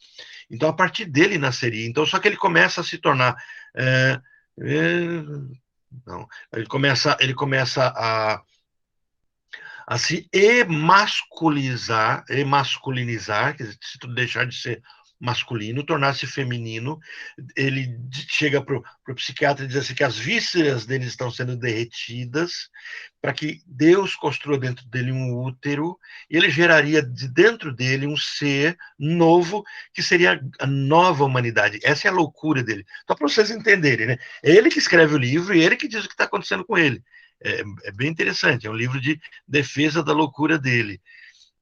Então, a partir dele nasceria. Então, só que ele começa a se tornar. Não, ele começa a se emasculinizar, quer dizer, se tudo deixar de ser masculino, tornar-se feminino. Ele chega para o psiquiatra e diz assim que as vísceras dele estão sendo derretidas para que Deus construa dentro dele um útero e ele geraria de dentro dele um ser novo que seria a nova humanidade. Essa é a loucura dele. Só para vocês entenderem, né? É ele que escreve o livro e ele que diz o que está acontecendo com ele. É bem interessante, é um livro de defesa da loucura dele.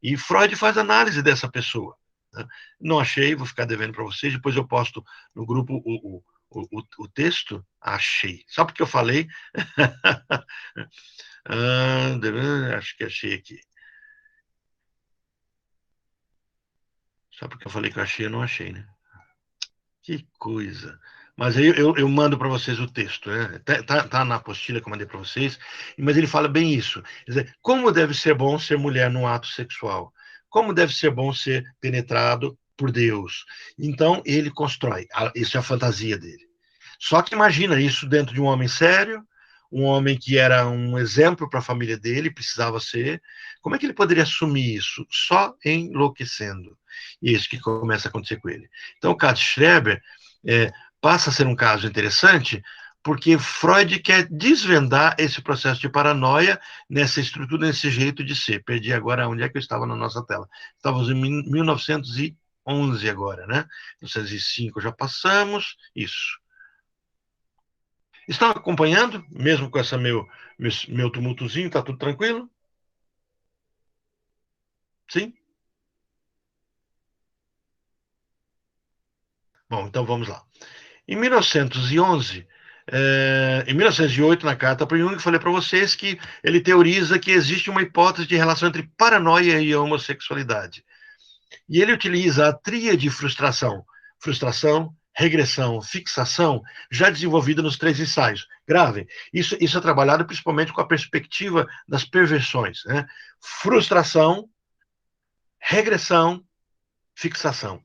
E Freud faz análise dessa pessoa. Né? Não achei, vou ficar devendo para vocês, depois eu posto no grupo o texto. Achei. Só porque eu falei. Acho que achei aqui. Só porque eu falei que eu achei, eu não achei, né? Que coisa. Mas aí eu mando para vocês o texto, né? Tá na apostila que eu mandei para vocês, mas ele fala bem isso. Quer dizer, como deve ser bom ser mulher no ato sexual? Como deve ser bom ser penetrado por Deus? Então, ele constrói. Isso é a fantasia dele. Só que imagina isso dentro de um homem sério, um homem que era um exemplo para a família dele, precisava ser. Como é que ele poderia assumir isso? Só enlouquecendo. E é isso que começa a acontecer com ele. Então, o caso de Schreber passa a ser um caso interessante, porque Freud quer desvendar esse processo de paranoia nessa estrutura, nesse jeito de ser. Perdi agora onde é que eu estava na nossa tela. Estávamos em 1911 agora, né? 1905 já passamos, isso. Estão acompanhando, mesmo com essa meu tumultozinho, está tudo tranquilo? Sim? Bom, então vamos lá. Em 1911, em 1908, na carta para Jung, falei para vocês que ele teoriza que existe uma hipótese de relação entre paranoia e homossexualidade. E ele utiliza a tríade de frustração. frustração, regressão, fixação, já desenvolvida nos 3 ensaios. Gravem. Isso é trabalhado principalmente com a perspectiva das perversões, né? Frustração, regressão, fixação.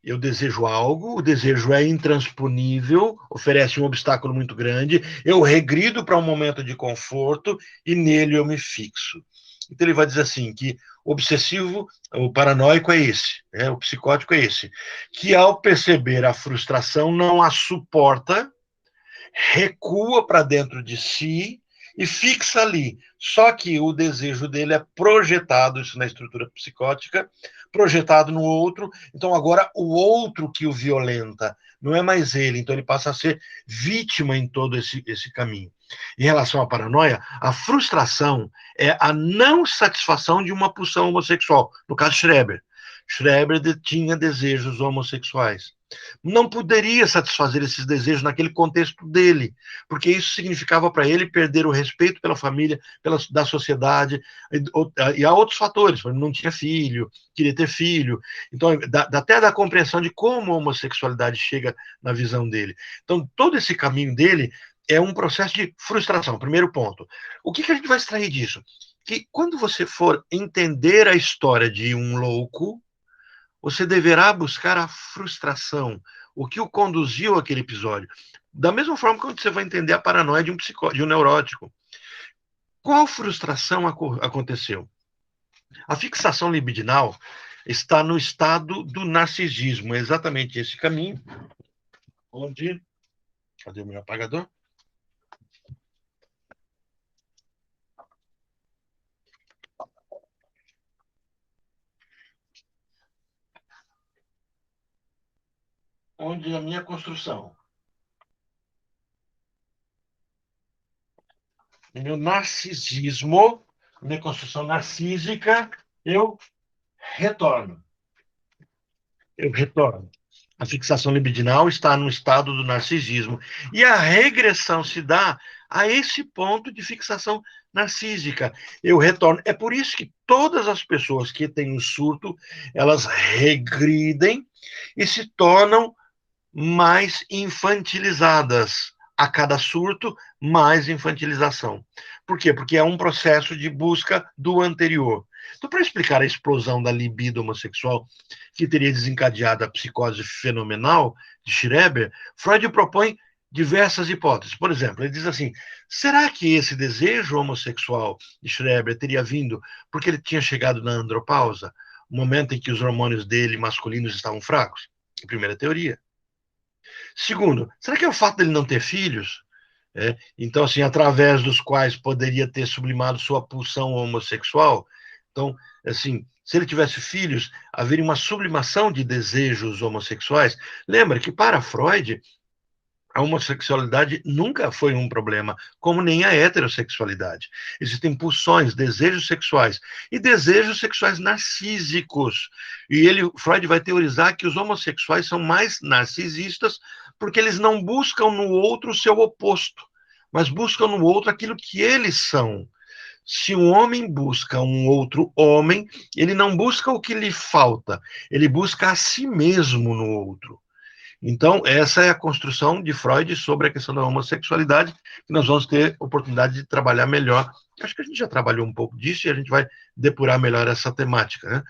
Eu desejo algo, o desejo é intransponível, oferece um obstáculo muito grande, eu regrido para um momento de conforto e nele eu me fixo. Então ele vai dizer assim, que o obsessivo, o paranoico é esse, né? O psicótico é esse, que ao perceber a frustração não a suporta, recua para dentro de si e fixa ali. Só que o desejo dele é projetado, isso na estrutura psicótica, projetado no outro. Então agora o outro que o violenta, não é mais ele. Então ele passa a ser vítima em todo esse caminho. Em relação à paranoia, a frustração é a não satisfação de uma pulsão homossexual. No caso Schreber. Schreber tinha desejos homossexuais. Não poderia satisfazer esses desejos naquele contexto dele, porque isso significava para ele perder o respeito pela família, da sociedade, e há outros fatores, ele não tinha filho, queria ter filho, então até da compreensão de como a homossexualidade chega na visão dele. Então todo esse caminho dele é um processo de frustração, primeiro ponto. O que a gente vai extrair disso? Que quando você for entender a história de um louco, você deverá buscar a frustração, o que o conduziu àquele episódio. Da mesma forma que você vai entender a paranoia de um neurótico. Qual frustração aconteceu? A fixação libidinal está no estado do narcisismo, é exatamente esse caminho, onde... Cadê o meu apagador? Onde a minha construção, meu narcisismo, minha construção narcísica, eu retorno. A fixação libidinal está no estado do narcisismo. E a regressão se dá a esse ponto de fixação narcísica. Eu retorno. É por isso que todas as pessoas que têm um surto, elas regridem e se tornam mais infantilizadas. A cada surto, mais infantilização. Por quê? Porque é um processo de busca do anterior. Então, para explicar a explosão da libido homossexual que teria desencadeado a psicose fenomenal de Schreber, Freud propõe diversas hipóteses. Por exemplo, ele diz assim, será que esse desejo homossexual de Schreber teria vindo porque ele tinha chegado na andropausa, o momento em que os hormônios dele masculinos estavam fracos? Primeira teoria. Segundo, será que é o fato dele não ter filhos? Então, assim, através dos quais poderia ter sublimado sua pulsão homossexual? Então, assim, se ele tivesse filhos, haveria uma sublimação de desejos homossexuais. Lembra que para Freud, a homossexualidade nunca foi um problema, como nem a heterossexualidade. Existem pulsões, desejos sexuais e desejos sexuais narcísicos. E Freud vai teorizar que os homossexuais são mais narcisistas porque eles não buscam no outro o seu oposto, mas buscam no outro aquilo que eles são. Se um homem busca um outro homem, ele não busca o que lhe falta, ele busca a si mesmo no outro. Então, essa é a construção de Freud sobre a questão da homossexualidade, que nós vamos ter oportunidade de trabalhar melhor. Acho que a gente já trabalhou um pouco disso e a gente vai depurar melhor essa temática, né?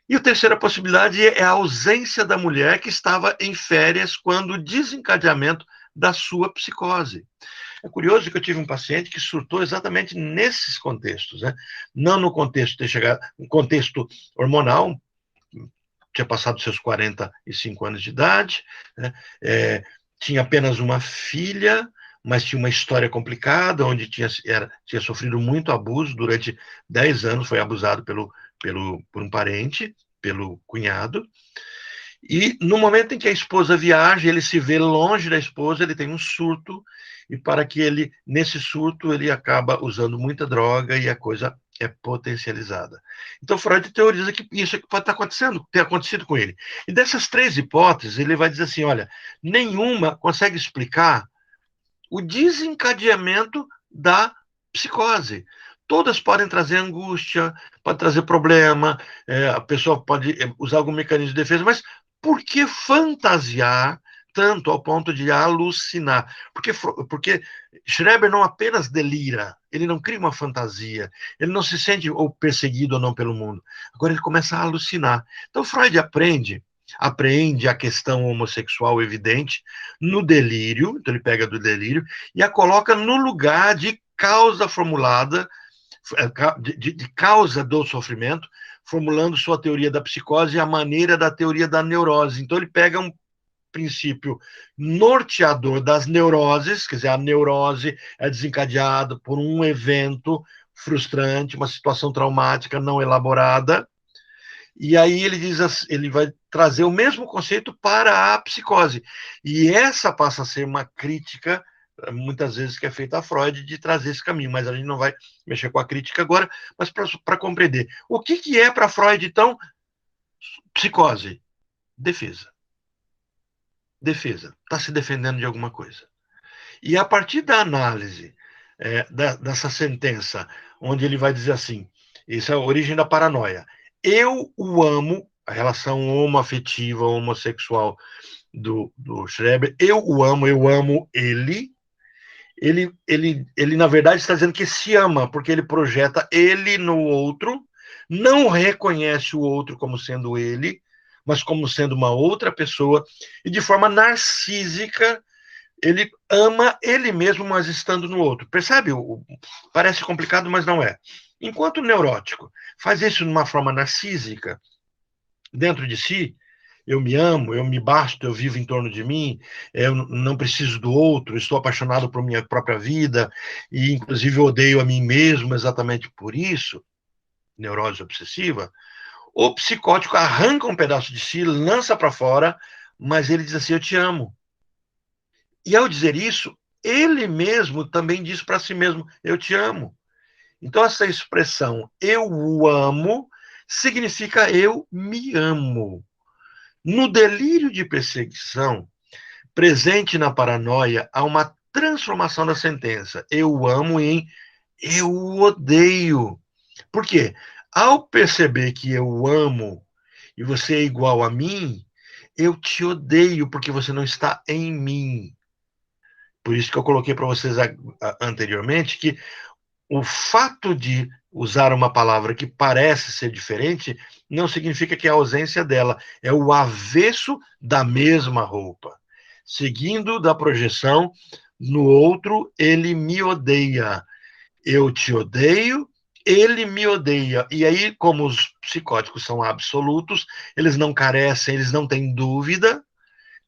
E a terceira possibilidade é a ausência da mulher que estava em férias quando o desencadeamento da sua psicose. É curioso que eu tive um paciente que surtou exatamente nesses contextos, né? Não no contexto de ter chegado, no contexto hormonal, tinha passado seus 45 anos de idade, né? Tinha apenas uma filha, mas tinha uma história complicada, onde tinha sofrido muito abuso durante 10 anos, foi abusado por um parente, pelo cunhado, e no momento em que a esposa viaja, ele se vê longe da esposa, ele tem um surto, e nesse surto, ele acaba usando muita droga e a coisa é potencializada. Então, Freud teoriza que isso pode ter acontecido com ele. E dessas 3 hipóteses, ele vai dizer assim, olha, nenhuma consegue explicar o desencadeamento da psicose. Todas podem trazer angústia, pode trazer problema, a pessoa pode usar algum mecanismo de defesa, mas por que fantasiar tanto ao ponto de alucinar? Porque Schreber não apenas delira, ele não cria uma fantasia, ele não se sente ou perseguido ou não pelo mundo. Agora ele começa a alucinar. Então Freud apreende a questão homossexual evidente no delírio, então ele pega do delírio e a coloca no lugar de causa formulada, de causa do sofrimento, formulando sua teoria da psicose e a maneira da teoria da neurose. Então ele pega um princípio norteador das neuroses, quer dizer, a neurose é desencadeada por um evento frustrante, uma situação traumática não elaborada, e aí ele diz, ele vai trazer o mesmo conceito para a psicose. E essa passa a ser uma crítica, muitas vezes, que é feita a Freud, de trazer esse caminho, mas a gente não vai mexer com a crítica agora, mas para compreender. O que é para Freud, então, psicose? Defesa. Defesa. Está se defendendo de alguma coisa. E a partir da análise dessa sentença, onde ele vai dizer assim, isso é a origem da paranoia, eu o amo, a relação homoafetiva, homossexual do Schreber, eu amo ele, na verdade, está dizendo que se ama, porque ele projeta ele no outro, não reconhece o outro como sendo ele, mas como sendo uma outra pessoa, e de forma narcísica, ele ama ele mesmo, mas estando no outro. Percebe? Parece complicado, mas não é. Enquanto o neurótico faz isso de uma forma narcísica, dentro de si, eu me amo, eu me basto, eu vivo em torno de mim, eu não preciso do outro, estou apaixonado por minha própria vida, e inclusive odeio a mim mesmo exatamente por isso, neurose obsessiva. O psicótico arranca um pedaço de si, lança para fora, mas ele diz assim, eu te amo. E ao dizer isso, ele mesmo também diz para si mesmo, eu te amo. Então essa expressão, eu o amo, significa eu me amo. No delírio de perseguição, presente na paranoia, há uma transformação da sentença. Eu o amo em eu o odeio. Por quê? Ao perceber que eu o amo e você é igual a mim, eu te odeio porque você não está em mim. Por isso que eu coloquei para vocês anteriormente que o fato de usar uma palavra que parece ser diferente não significa que é a ausência dela, é o avesso da mesma roupa. Seguindo da projeção, no outro, ele me odeia. Eu te odeio, ele me odeia. E aí, como os psicóticos são absolutos, eles não carecem, eles não têm dúvida,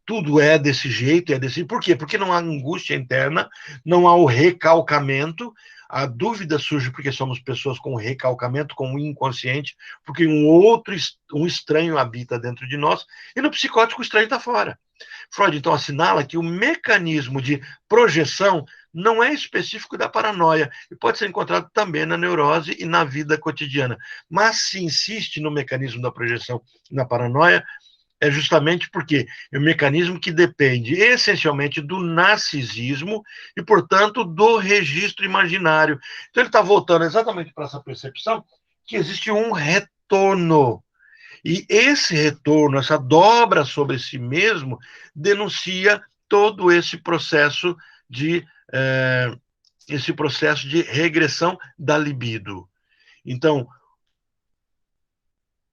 tudo é desse jeito, é desse. Por quê? Porque não há angústia interna, não há o recalcamento. A dúvida surge porque somos pessoas com recalcamento, com o inconsciente, porque um estranho habita dentro de nós, e no psicótico o estranho está fora. Freud, então, assinala que o mecanismo de projeção não é específico da paranoia e pode ser encontrado também na neurose e na vida cotidiana. Mas se insiste no mecanismo da projeção na paranoia, é justamente porque é um mecanismo que depende essencialmente do narcisismo e, portanto, do registro imaginário. Então, ele está voltando exatamente para essa percepção que existe um retorno. E esse retorno, essa dobra sobre si mesmo, denuncia todo esse processo de regressão da libido. Então,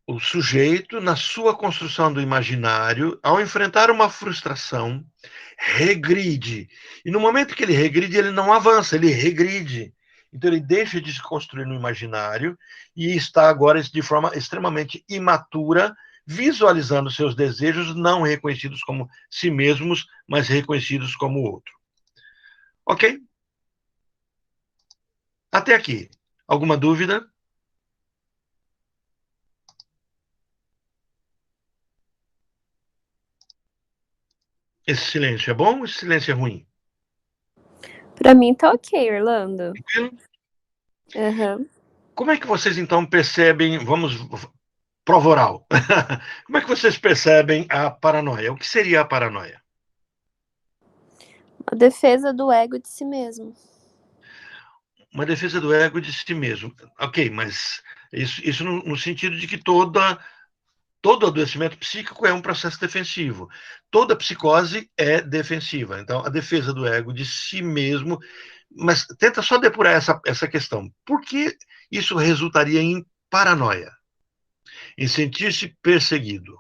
o sujeito, na sua construção do imaginário, ao enfrentar uma frustração, regride. E no momento que ele regride, ele não avança, ele regride. Então ele deixa de se construir no imaginário e está agora de forma extremamente imatura, visualizando seus desejos não reconhecidos como si mesmos, mas reconhecidos como outro. Ok? Até aqui. Alguma dúvida? Esse silêncio é bom ou esse silêncio é ruim? Pra mim tá ok, Orlando. Uhum. Como é que vocês, então, percebem, prova oral, como é que vocês percebem a paranoia? O que seria a paranoia? A defesa do ego de si mesmo. Uma defesa do ego de si mesmo. Ok, mas isso no sentido de que toda todo adoecimento psíquico é um processo defensivo. Toda psicose é defensiva. Então, a defesa do ego de si mesmo. Mas tenta só depurar essa questão. Por que isso resultaria em paranoia? Em sentir-se perseguido?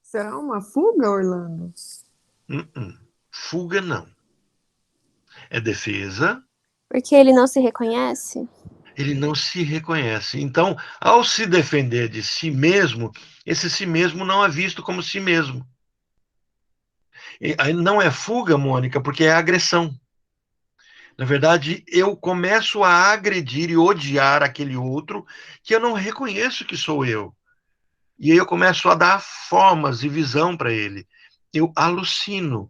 Será uma fuga, Orlando? Fuga, não. É defesa. Porque ele não se reconhece? Ele não se reconhece. Então, ao se defender de si mesmo, esse si mesmo não é visto como si mesmo. E aí não é fuga, Mônica, porque é agressão. Na verdade, eu começo a agredir e odiar aquele outro que eu não reconheço que sou eu. E aí eu começo a dar formas e visão para ele. Eu alucino.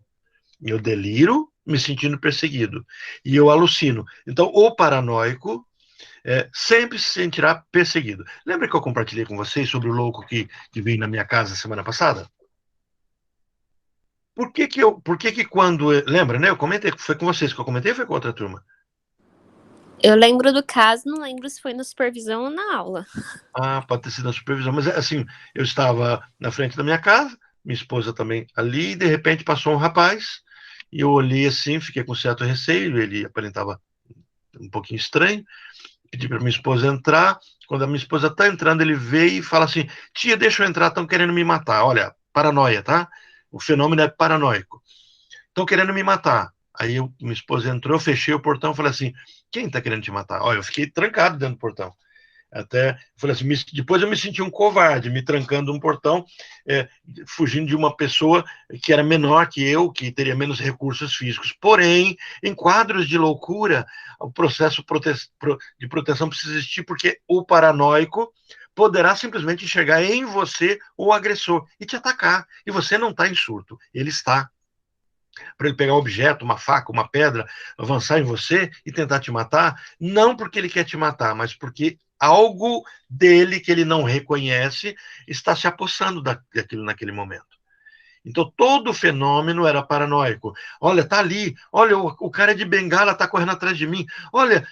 Eu deliro me sentindo perseguido. E eu alucino. Então, o paranoico sempre se sentirá perseguido. Lembra que eu compartilhei com vocês sobre o louco que veio na minha casa semana passada? Por que quando... Lembra, né? Eu comentei, foi com vocês que eu comentei ou foi com outra turma? Eu lembro do caso, não lembro se foi na supervisão ou na aula. Ah, pode ter sido na supervisão. Mas, assim, eu estava na frente da minha casa, minha esposa também ali, e de repente passou um rapaz, e eu olhei assim, fiquei com certo receio, ele aparentava um pouquinho estranho, pedi para minha esposa entrar. Quando a minha esposa está entrando, ele veio e fala assim: tia, deixa eu entrar, estão querendo me matar. Olha, paranoia, tá? O fenômeno é paranoico. Estão querendo me matar. Aí minha esposa entrou, eu fechei o portão e falei assim: quem está querendo te matar? Olha, eu fiquei trancado dentro do portão. Até falei assim, depois eu me senti um covarde, me trancando um portão, fugindo de uma pessoa que era menor que eu, que teria menos recursos físicos. Porém, em quadros de loucura, o processo de proteção precisa existir, porque o paranoico poderá simplesmente enxergar em você o agressor e te atacar. E você não está em surto, ele está. Para ele pegar um objeto, uma faca, uma pedra, avançar em você e tentar te matar, não porque ele quer te matar, mas porque algo dele que ele não reconhece está se apossando daquilo naquele momento. Então, todo o fenômeno era paranoico. Olha, tá ali. Olha, o cara de bengala tá correndo atrás de mim. Olha,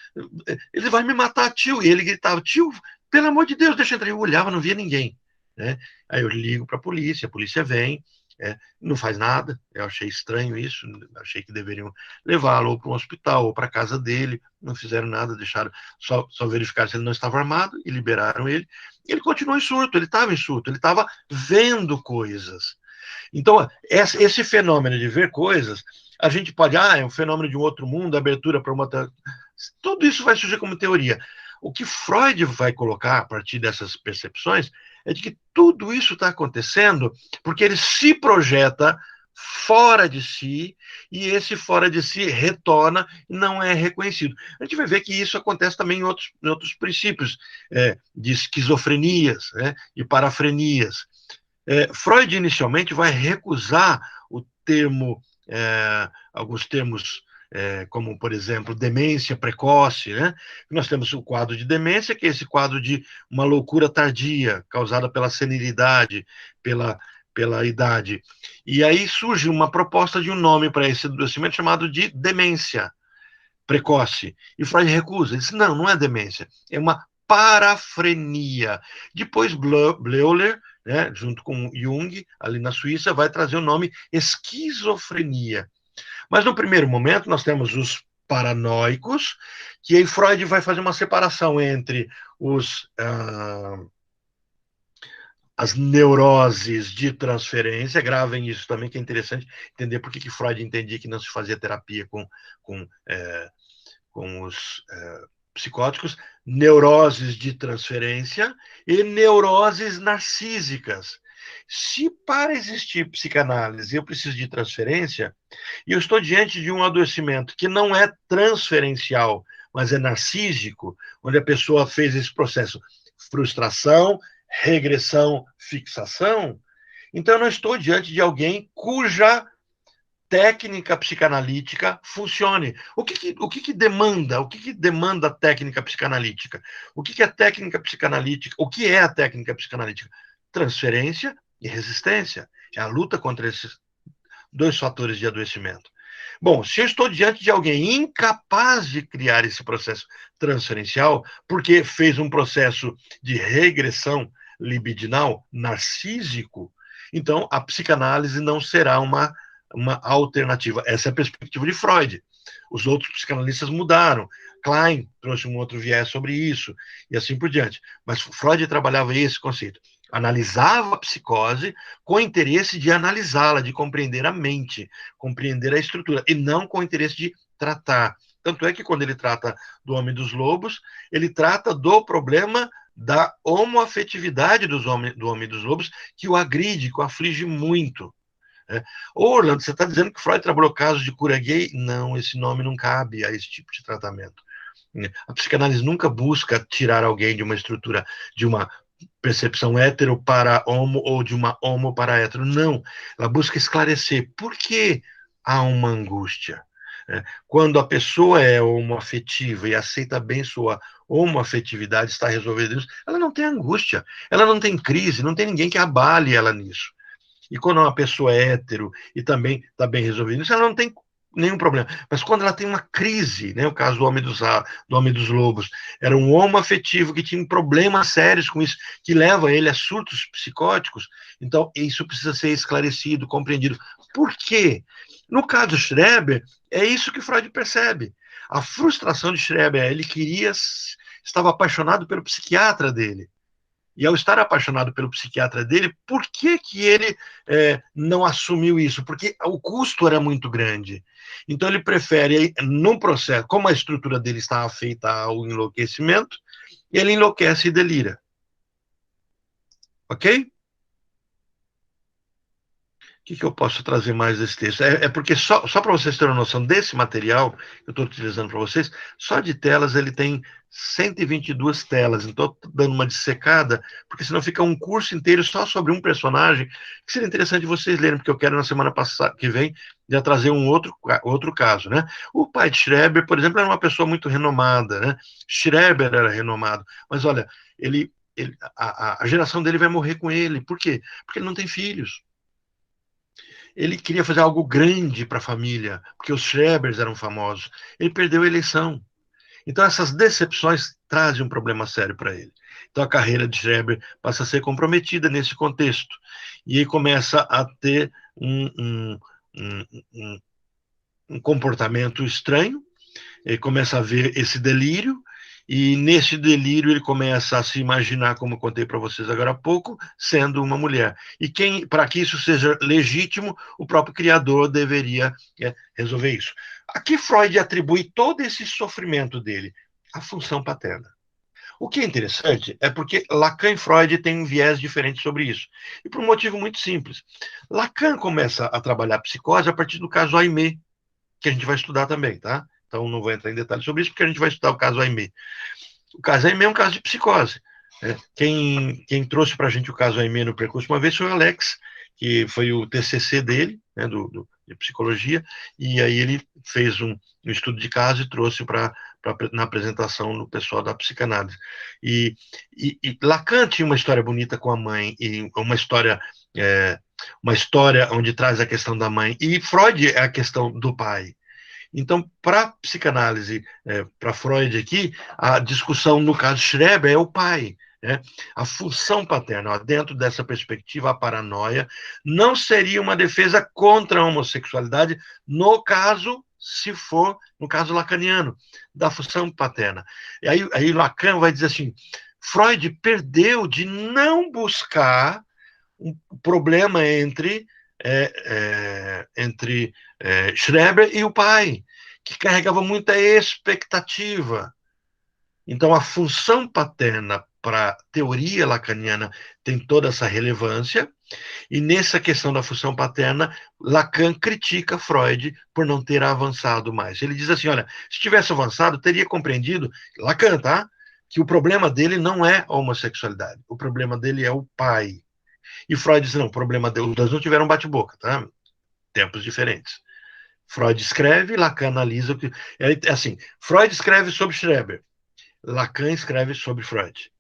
ele vai me matar, tio. E ele gritava: tio, pelo amor de Deus, deixa eu entrar. Eu olhava, não via ninguém. Né? Aí eu ligo para a polícia vem, não faz nada. Eu achei estranho isso. Achei que deveriam levá-lo para um hospital ou para a casa dele. Não fizeram nada, deixaram só verificar se ele não estava armado e liberaram ele. Ele continuou em surto, ele estava em surto, ele estava vendo coisas. Então, esse fenômeno de ver coisas, a gente pode, é um fenômeno de um outro mundo, abertura para uma... Tudo isso vai surgir como teoria. O que Freud vai colocar a partir dessas percepções é de que tudo isso está acontecendo porque ele se projeta fora de si, e esse fora de si retorna e não é reconhecido. A gente vai ver que isso acontece também em outros princípios de esquizofrenias, de parafrenias. Freud inicialmente vai recusar o termo, alguns termos, como, por exemplo, demência precoce. Né? Nós temos o quadro de demência, que é esse quadro de uma loucura tardia, causada pela senilidade, pela idade. E aí surge uma proposta de um nome para esse adoecimento chamado de demência precoce. E Freud recusa, ele diz: não é demência, é uma parafrenia. Depois Bleuler, junto com Jung, ali na Suíça, vai trazer o nome esquizofrenia. Mas no primeiro momento nós temos os paranoicos, que aí Freud vai fazer uma separação entre as neuroses de transferência. Gravem isso também, que é interessante entender por que Freud entendia que não se fazia terapia com os psicóticos, neuroses de transferência e neuroses narcísicas. Se para existir psicanálise eu preciso de transferência, e eu estou diante de um adoecimento que não é transferencial, mas é narcísico, onde a pessoa fez esse processo, frustração, regressão, fixação, então eu não estou diante de alguém cuja técnica psicanalítica funcione. O que demanda a técnica psicanalítica? O que é técnica psicanalítica? O que é a técnica psicanalítica? Transferência e resistência. É a luta contra esses dois fatores de adoecimento. Bom, se eu estou diante de alguém incapaz de criar esse processo transferencial, porque fez um processo de regressão libidinal narcísico, então a psicanálise não será uma alternativa. Essa é a perspectiva de Freud. Os outros psicanalistas mudaram. Klein trouxe um outro viés sobre isso, e assim por diante. Mas Freud trabalhava esse conceito. Analisava a psicose com o interesse de analisá-la, de compreender a mente, compreender a estrutura, e não com o interesse de tratar. Tanto é que quando ele trata do Homem dos Lobos, ele trata do problema da homoafetividade do Homem dos Lobos, que o agride, que o aflige muito. Ô, Orlando, você está dizendo que Freud trabalhou casos de cura gay? Não, esse nome não cabe a esse tipo de tratamento. A psicanálise nunca busca tirar alguém de uma estrutura, de uma percepção hétero para homo ou de uma homo para hétero. Não, ela busca esclarecer por que há uma angústia. Quando a pessoa é homoafetiva e aceita bem sua homoafetividade, está resolvendo isso, ela não tem angústia, ela não tem crise, não tem ninguém que abale ela nisso. E quando uma pessoa é hétero e também está bem resolvendo isso, ela não tem nenhum problema. Mas quando ela tem uma crise, né, o caso do Homem dos Lobos, era um homoafetivo que tinha problemas sérios com isso, que leva ele a surtos psicóticos, então isso precisa ser esclarecido, compreendido. Por quê? No caso Schreber, é isso que Freud percebe. A frustração de Schreber, ele estava apaixonado pelo psiquiatra dele. E ao estar apaixonado pelo psiquiatra dele, por que ele não assumiu isso? Porque o custo era muito grande. Então ele prefere, num processo, como a estrutura dele está afeita ao enlouquecimento, ele enlouquece e delira. Ok? O que eu posso trazer mais desse texto? Porque só para vocês terem uma noção desse material que eu estou utilizando para vocês, só de telas ele tem 122 telas, então estou dando uma dissecada, porque senão fica um curso inteiro só sobre um personagem, que seria interessante vocês lerem, porque eu quero na semana passada, que vem, já trazer um outro caso, né? O pai de Schreber, por exemplo, era uma pessoa muito renomada, né? Schreber era renomado, mas olha, a geração dele vai morrer com ele, por quê? Porque ele não tem filhos. Ele queria fazer algo grande para a família, porque os Schrebers eram famosos. Ele perdeu a eleição. Então, essas decepções trazem um problema sério para ele. Então, a carreira de Schreber passa a ser comprometida nesse contexto. E aí começa a ter um comportamento estranho, ele começa a ver esse delírio, e nesse delírio ele começa a se imaginar, como eu contei para vocês agora há pouco, sendo uma mulher. E para que isso seja legítimo, o próprio criador deveria resolver isso. Aqui Freud atribui todo esse sofrimento dele à função paterna. O que é interessante é porque Lacan e Freud têm um viés diferente sobre isso. E por um motivo muito simples. Lacan começa a trabalhar a psicose a partir do caso Aimé, que a gente vai estudar também, tá? Então, não vou entrar em detalhes sobre isso, porque a gente vai estudar o caso Aimé. O caso Aimé é um caso de psicose. Quem trouxe para a gente o caso Aimé no percurso uma vez foi o Alex, que foi o TCC dele, né, de psicologia, e aí ele fez um estudo de caso e trouxe na apresentação no pessoal da psicanálise. E Lacan tinha uma história bonita com a mãe, e uma história onde traz a questão da mãe, e Freud é a questão do pai. Então, para a psicanálise, para Freud aqui, a discussão no caso Schreber é o pai, né? A função paterna. Dentro dessa perspectiva, a paranoia não seria uma defesa contra a homossexualidade, no caso, se for, no caso lacaniano, da função paterna. E aí Lacan vai dizer assim, Freud perdeu de não buscar um problema entre Schreber e o pai, que carregava muita expectativa. Então, a função paterna para a teoria lacaniana tem toda essa relevância, e nessa questão da função paterna, Lacan critica Freud por não ter avançado mais. Ele diz assim, olha, se tivesse avançado, teria compreendido, Lacan, tá? Que o problema dele não é a homossexualidade, o problema dele é o pai. E Freud diz, não, o problema deles, os dois não tiveram bate-boca, tá? Tempos diferentes. Freud escreve, Lacan analisa. Assim, Freud escreve sobre Schreber, Lacan escreve sobre Freud.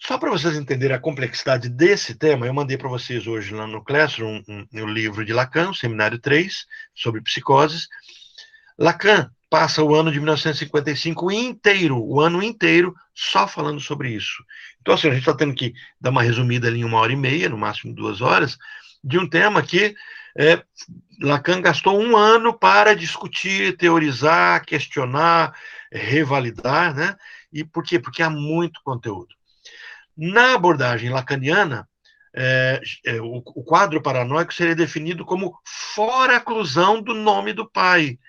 Só para vocês entenderem a complexidade desse tema, eu mandei para vocês hoje lá no Classroom um livro de Lacan, Seminário 3, sobre psicoses. Lacan passa o ano de 1955 inteiro, o ano inteiro, só falando sobre isso. Então, assim, a gente está tendo que dar uma resumida ali em 1h30, no máximo 2 horas, de um tema que Lacan gastou um ano para discutir, teorizar, questionar, revalidar, né? E por quê? Porque há muito conteúdo. Na abordagem lacaniana, o quadro paranoico seria definido como fora-clusão do nome do pai.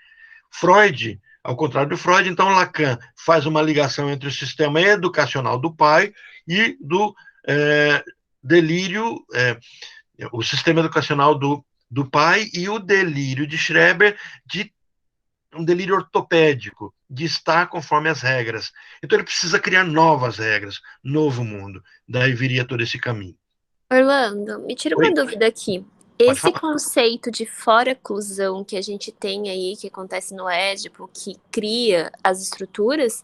Freud, ao contrário do Freud, então Lacan faz uma ligação entre o sistema educacional do pai e do delírio, o sistema educacional do pai e o delírio de Schreber de um delírio ortopédico, de estar conforme as regras. Então ele precisa criar novas regras, novo mundo. Daí viria todo esse caminho. Orlando, me tira uma dúvida aqui. Pode Esse falar. conceito de fora-clusão que a gente tem aí, que acontece no Édipo, que cria as estruturas,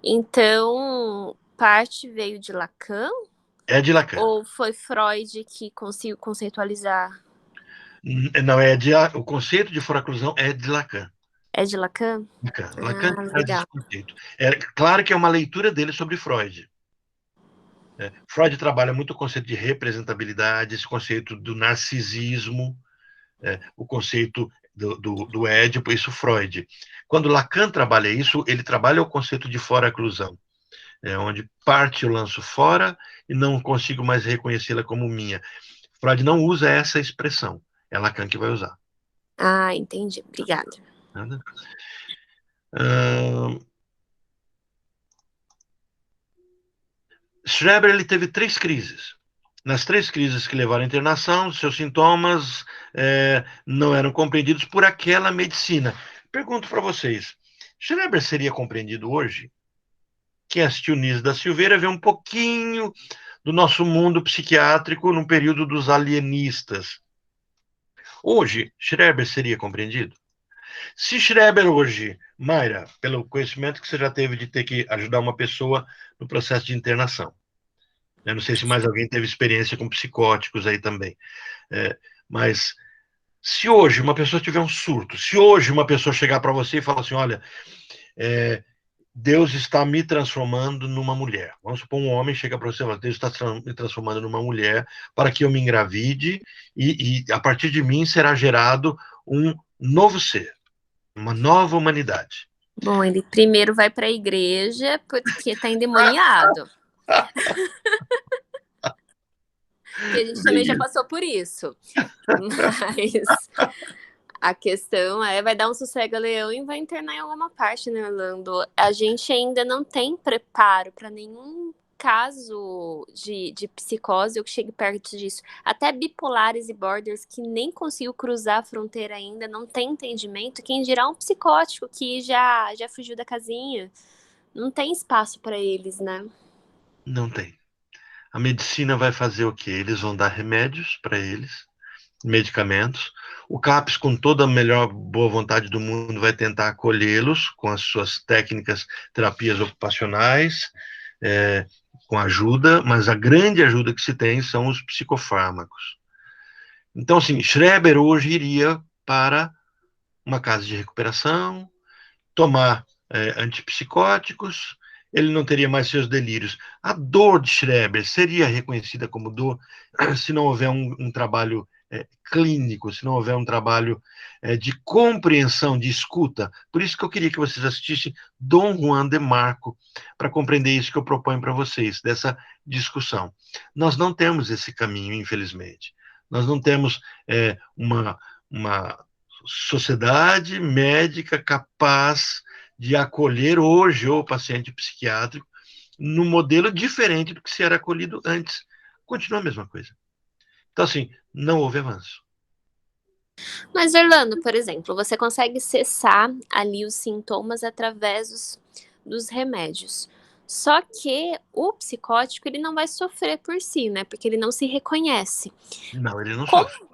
então parte veio de Lacan? É de Lacan. Ou foi Freud que conseguiu conceitualizar? Não, o conceito de fora-clusão é de Lacan. É de Lacan? Lacan Ah, traz esse conceito. É claro que é uma leitura dele sobre Freud. Freud trabalha muito o conceito de representabilidade, esse conceito do narcisismo, o conceito do Édipo, isso Freud. Quando Lacan trabalha isso, ele trabalha o conceito de fora-clusão, onde parte eu lanço fora e não consigo mais reconhecê-la como minha. Freud não usa essa expressão, é Lacan que vai usar. Ah, entendi. Obrigada. Nada. Schreber ele teve 3 crises. Nas 3 crises que levaram à internação, seus sintomas não eram compreendidos por aquela medicina. Pergunto para vocês, Schreber seria compreendido hoje? Quem assistiu Niso da Silveira vê um pouquinho do nosso mundo psiquiátrico no período dos alienistas. Hoje, Schreber seria compreendido? Se Schreber hoje, Mayra, pelo conhecimento que você já teve de ter que ajudar uma pessoa no processo de internação, eu não sei se mais alguém teve experiência com psicóticos aí também, mas se hoje uma pessoa tiver um surto, se hoje uma pessoa chegar para você e falar assim, olha, Deus está me transformando numa mulher. Vamos supor um homem chega para você e fala, Deus está me transformando numa mulher para que eu me engravide e a partir de mim será gerado um novo ser, uma nova humanidade. Bom, ele primeiro vai para a igreja porque está endemoniado. Que a gente também já passou por isso. Mas a questão vai dar um sossega-leão e vai internar em alguma parte, né, Orlando? A gente ainda não tem preparo para nenhum caso de psicose ou que chegue perto disso. Até bipolares e borders que nem conseguiu cruzar a fronteira ainda, não tem entendimento. Quem dirá um psicótico que já fugiu da casinha? Não tem espaço para eles, né? Não tem. A medicina vai fazer o quê? Eles vão dar remédios para eles, medicamentos. O CAPS, com toda a melhor boa vontade do mundo, vai tentar acolhê-los com as suas técnicas, terapias ocupacionais, com ajuda, mas a grande ajuda que se tem são os psicofármacos. Então, assim, Schreber hoje iria para uma casa de recuperação, tomar antipsicóticos, ele não teria mais seus delírios. A dor de Schreber seria reconhecida como dor se não houver um trabalho clínico, se não houver um trabalho de compreensão, de escuta. Por isso que eu queria que vocês assistissem Dom Juan de Marco, para compreender isso que eu proponho para vocês, dessa discussão. Nós não temos esse caminho, infelizmente. Nós não temos uma sociedade médica capaz de acolher hoje o paciente psiquiátrico num modelo diferente do que se era acolhido antes. Continua a mesma coisa. Então, assim, não houve avanço. Mas, Orlando, por exemplo, você consegue cessar ali os sintomas através dos remédios. Só que o psicótico, ele não vai sofrer por si, né? Porque ele não se reconhece. Não, ele não sofre.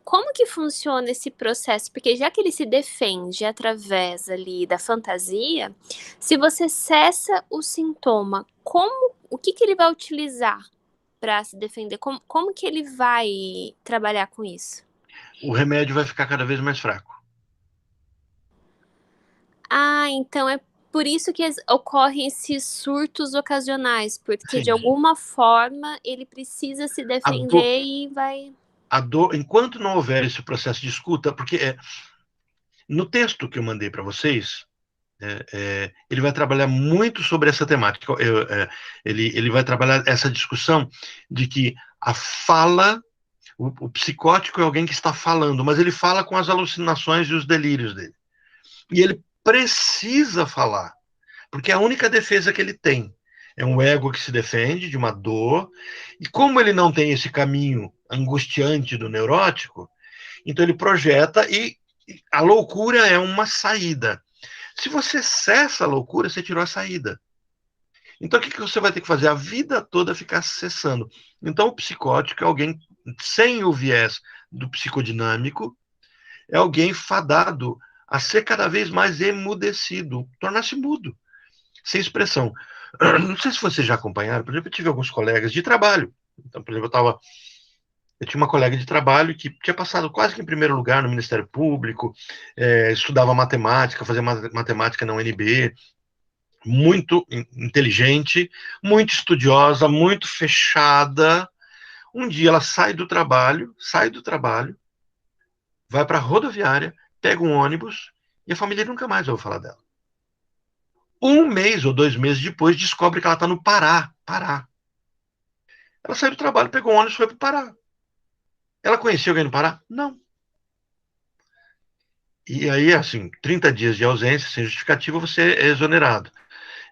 como que funciona esse processo? Porque já que ele se defende através ali da fantasia, se você cessa o sintoma, o que ele vai utilizar para se defender? Como que ele vai trabalhar com isso? O remédio vai ficar cada vez mais fraco. Então é por isso que ocorrem esses surtos ocasionais, porque Sim. de alguma forma ele precisa se defender e vai... A dor, enquanto não houver esse processo de escuta, porque no texto que eu mandei para vocês, ele vai trabalhar muito sobre essa temática. Ele vai trabalhar essa discussão de que a fala, o psicótico é alguém que está falando, mas ele fala com as alucinações e os delírios dele. E ele precisa falar, porque é a única defesa que ele tem. É um ego que se defende de uma dor, e como ele não tem esse caminho angustiante do neurótico, então ele projeta, e a loucura é uma saída. Se você cessa a loucura, você tirou a saída. Então o que você vai ter que fazer? A vida toda ficar cessando. Então o psicótico é alguém sem o viés do psicodinâmico, é alguém fadado a ser cada vez mais emudecido, tornar-se mudo, sem expressão. Não sei se vocês já acompanharam, por exemplo, eu tive alguns colegas de trabalho. Então, por exemplo, eu tinha uma colega de trabalho que tinha passado quase que em primeiro lugar no Ministério Público, estudava matemática, fazia matemática na UNB, muito inteligente, muito estudiosa, muito fechada. Um dia ela sai do trabalho, vai para a rodoviária, pega um ônibus e a família nunca mais ouve falar dela. 1 mês ou 2 meses depois, descobre que ela está no Pará. Ela saiu do trabalho, pegou um ônibus e foi para o Pará. Ela conhecia alguém no Pará? Não. E aí, assim, 30 dias de ausência, sem justificativa, você é exonerado.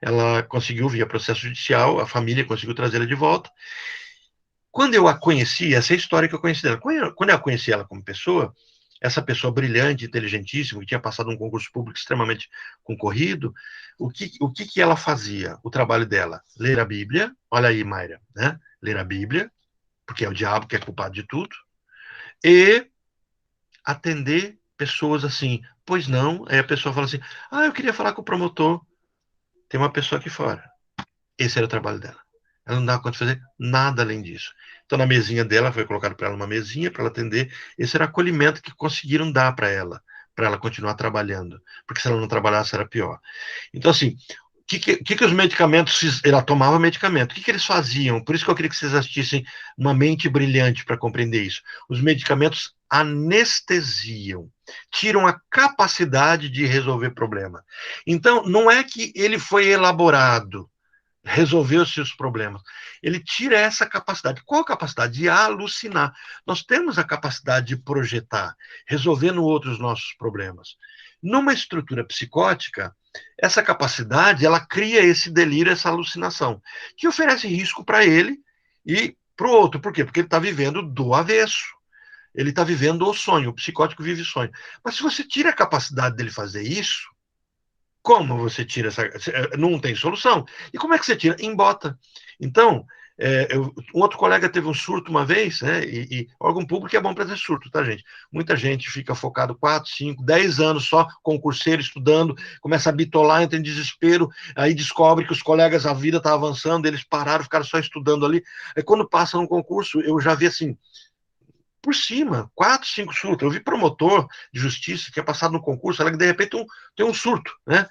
Ela conseguiu, via processo judicial, a família conseguiu trazê-la de volta. Quando eu a conheci, essa é a história que eu conheci dela. Quando eu conheci ela como pessoa, essa pessoa brilhante, inteligentíssima, que tinha passado um concurso público extremamente concorrido, o que ela fazia? O trabalho dela, ler a Bíblia, olha aí, Mayra, né? Ler a Bíblia, porque é o diabo que é culpado de tudo, e atender pessoas assim, pois não, aí a pessoa fala assim, eu queria falar com o promotor, tem uma pessoa aqui fora. Esse era o trabalho dela. Ela não dava conta de fazer nada além disso. Então, na mesinha dela, foi colocado para ela uma mesinha para ela atender. Esse era o acolhimento que conseguiram dar para ela continuar trabalhando. Porque se ela não trabalhasse, era pior. Então, assim, o que os medicamentos... Ela tomava medicamento. O que eles faziam? Por isso que eu queria que vocês assistissem Uma Mente Brilhante para compreender isso. Os medicamentos anestesiam, tiram a capacidade de resolver problema. Então, não é que ele foi elaborado, resolver os seus problemas. Ele tira essa capacidade. Qual a capacidade? De alucinar. Nós temos a capacidade de projetar, resolver no outro os nossos problemas. Numa estrutura psicótica, essa capacidade, ela cria esse delírio, essa alucinação, que oferece risco para ele e para o outro. Por quê? Porque ele está vivendo do avesso. Ele está vivendo o sonho. O psicótico vive o sonho. Mas se você tira a capacidade dele fazer isso, como você tira essa... Não tem solução. E como é que você tira? Embota. Então, um outro colega teve um surto uma vez, né? E órgão público é bom para ter surto, tá, gente? Muita gente fica focado 4, 5, 10 anos só, concurseiro, estudando, começa a bitolar, entra em desespero, aí descobre que os colegas, a vida está avançando, eles pararam, ficaram só estudando ali. Aí quando passa num concurso, eu já vi assim, por cima, 4, 5 surtos. Eu vi promotor de justiça que tinha passado no concurso, ela que de repente tem um surto, né?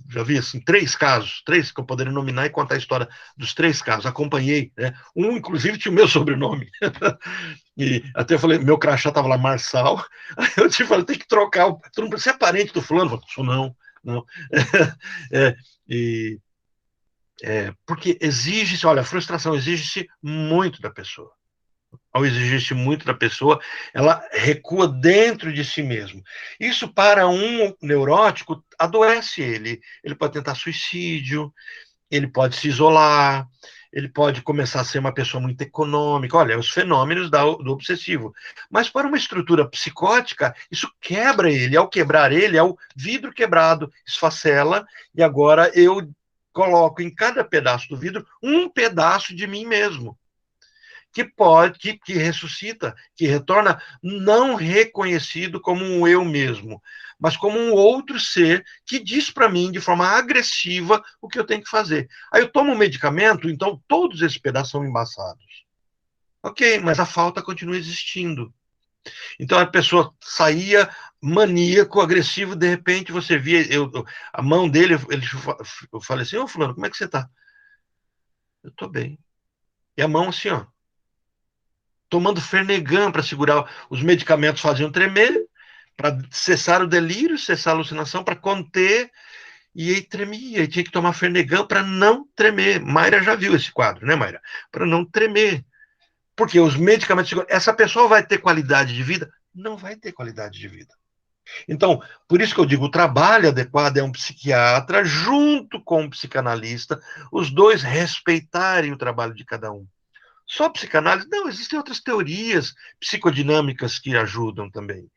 Já vi assim, 3 casos, 3 que eu poderia nominar e contar a história dos 3 casos. Acompanhei, né? Um, inclusive, tinha o meu sobrenome. E até eu falei, meu crachá estava lá, Marçal. Aí eu te falei, tem que trocar. Você é parente do fulano? Eu falei, não. Porque exige-se, olha, a frustração exige-se muito da pessoa. Ao exigir-se muito da pessoa, ela recua dentro de si mesmo. Isso, para um neurótico, adoece ele. Ele pode tentar suicídio, ele pode se isolar, ele pode começar a ser uma pessoa muito econômica. Olha, os fenômenos do obsessivo. Mas para uma estrutura psicótica, isso quebra ele. Ao quebrar ele, é o vidro quebrado, esfacela, e agora eu coloco em cada pedaço do vidro um pedaço de mim mesmo. que ressuscita, que retorna não reconhecido como um eu mesmo, mas como um outro ser que diz para mim de forma agressiva o que eu tenho que fazer. Aí eu tomo um medicamento, então todos esses pedaços são embaçados. Ok, mas a falta continua existindo. Então a pessoa saía maníaco, agressivo, de repente você via a mão dele, eu falei assim, ô fulano, como é que você está? Eu estou bem. E a mão assim, ó, tomando Fernegan para segurar, os medicamentos faziam tremer, para cessar o delírio, cessar a alucinação, para conter, e aí tremia, e tinha que tomar Fernegan para não tremer. Mayra já viu esse quadro, né, Mayra? Para não tremer. Porque os medicamentos, essa pessoa vai ter qualidade de vida? Não vai ter qualidade de vida. Então, por isso que eu digo, o trabalho adequado é um psiquiatra junto com um psicanalista, os dois respeitarem o trabalho de cada um. Só psicanálise? Não, existem outras teorias psicodinâmicas que ajudam também.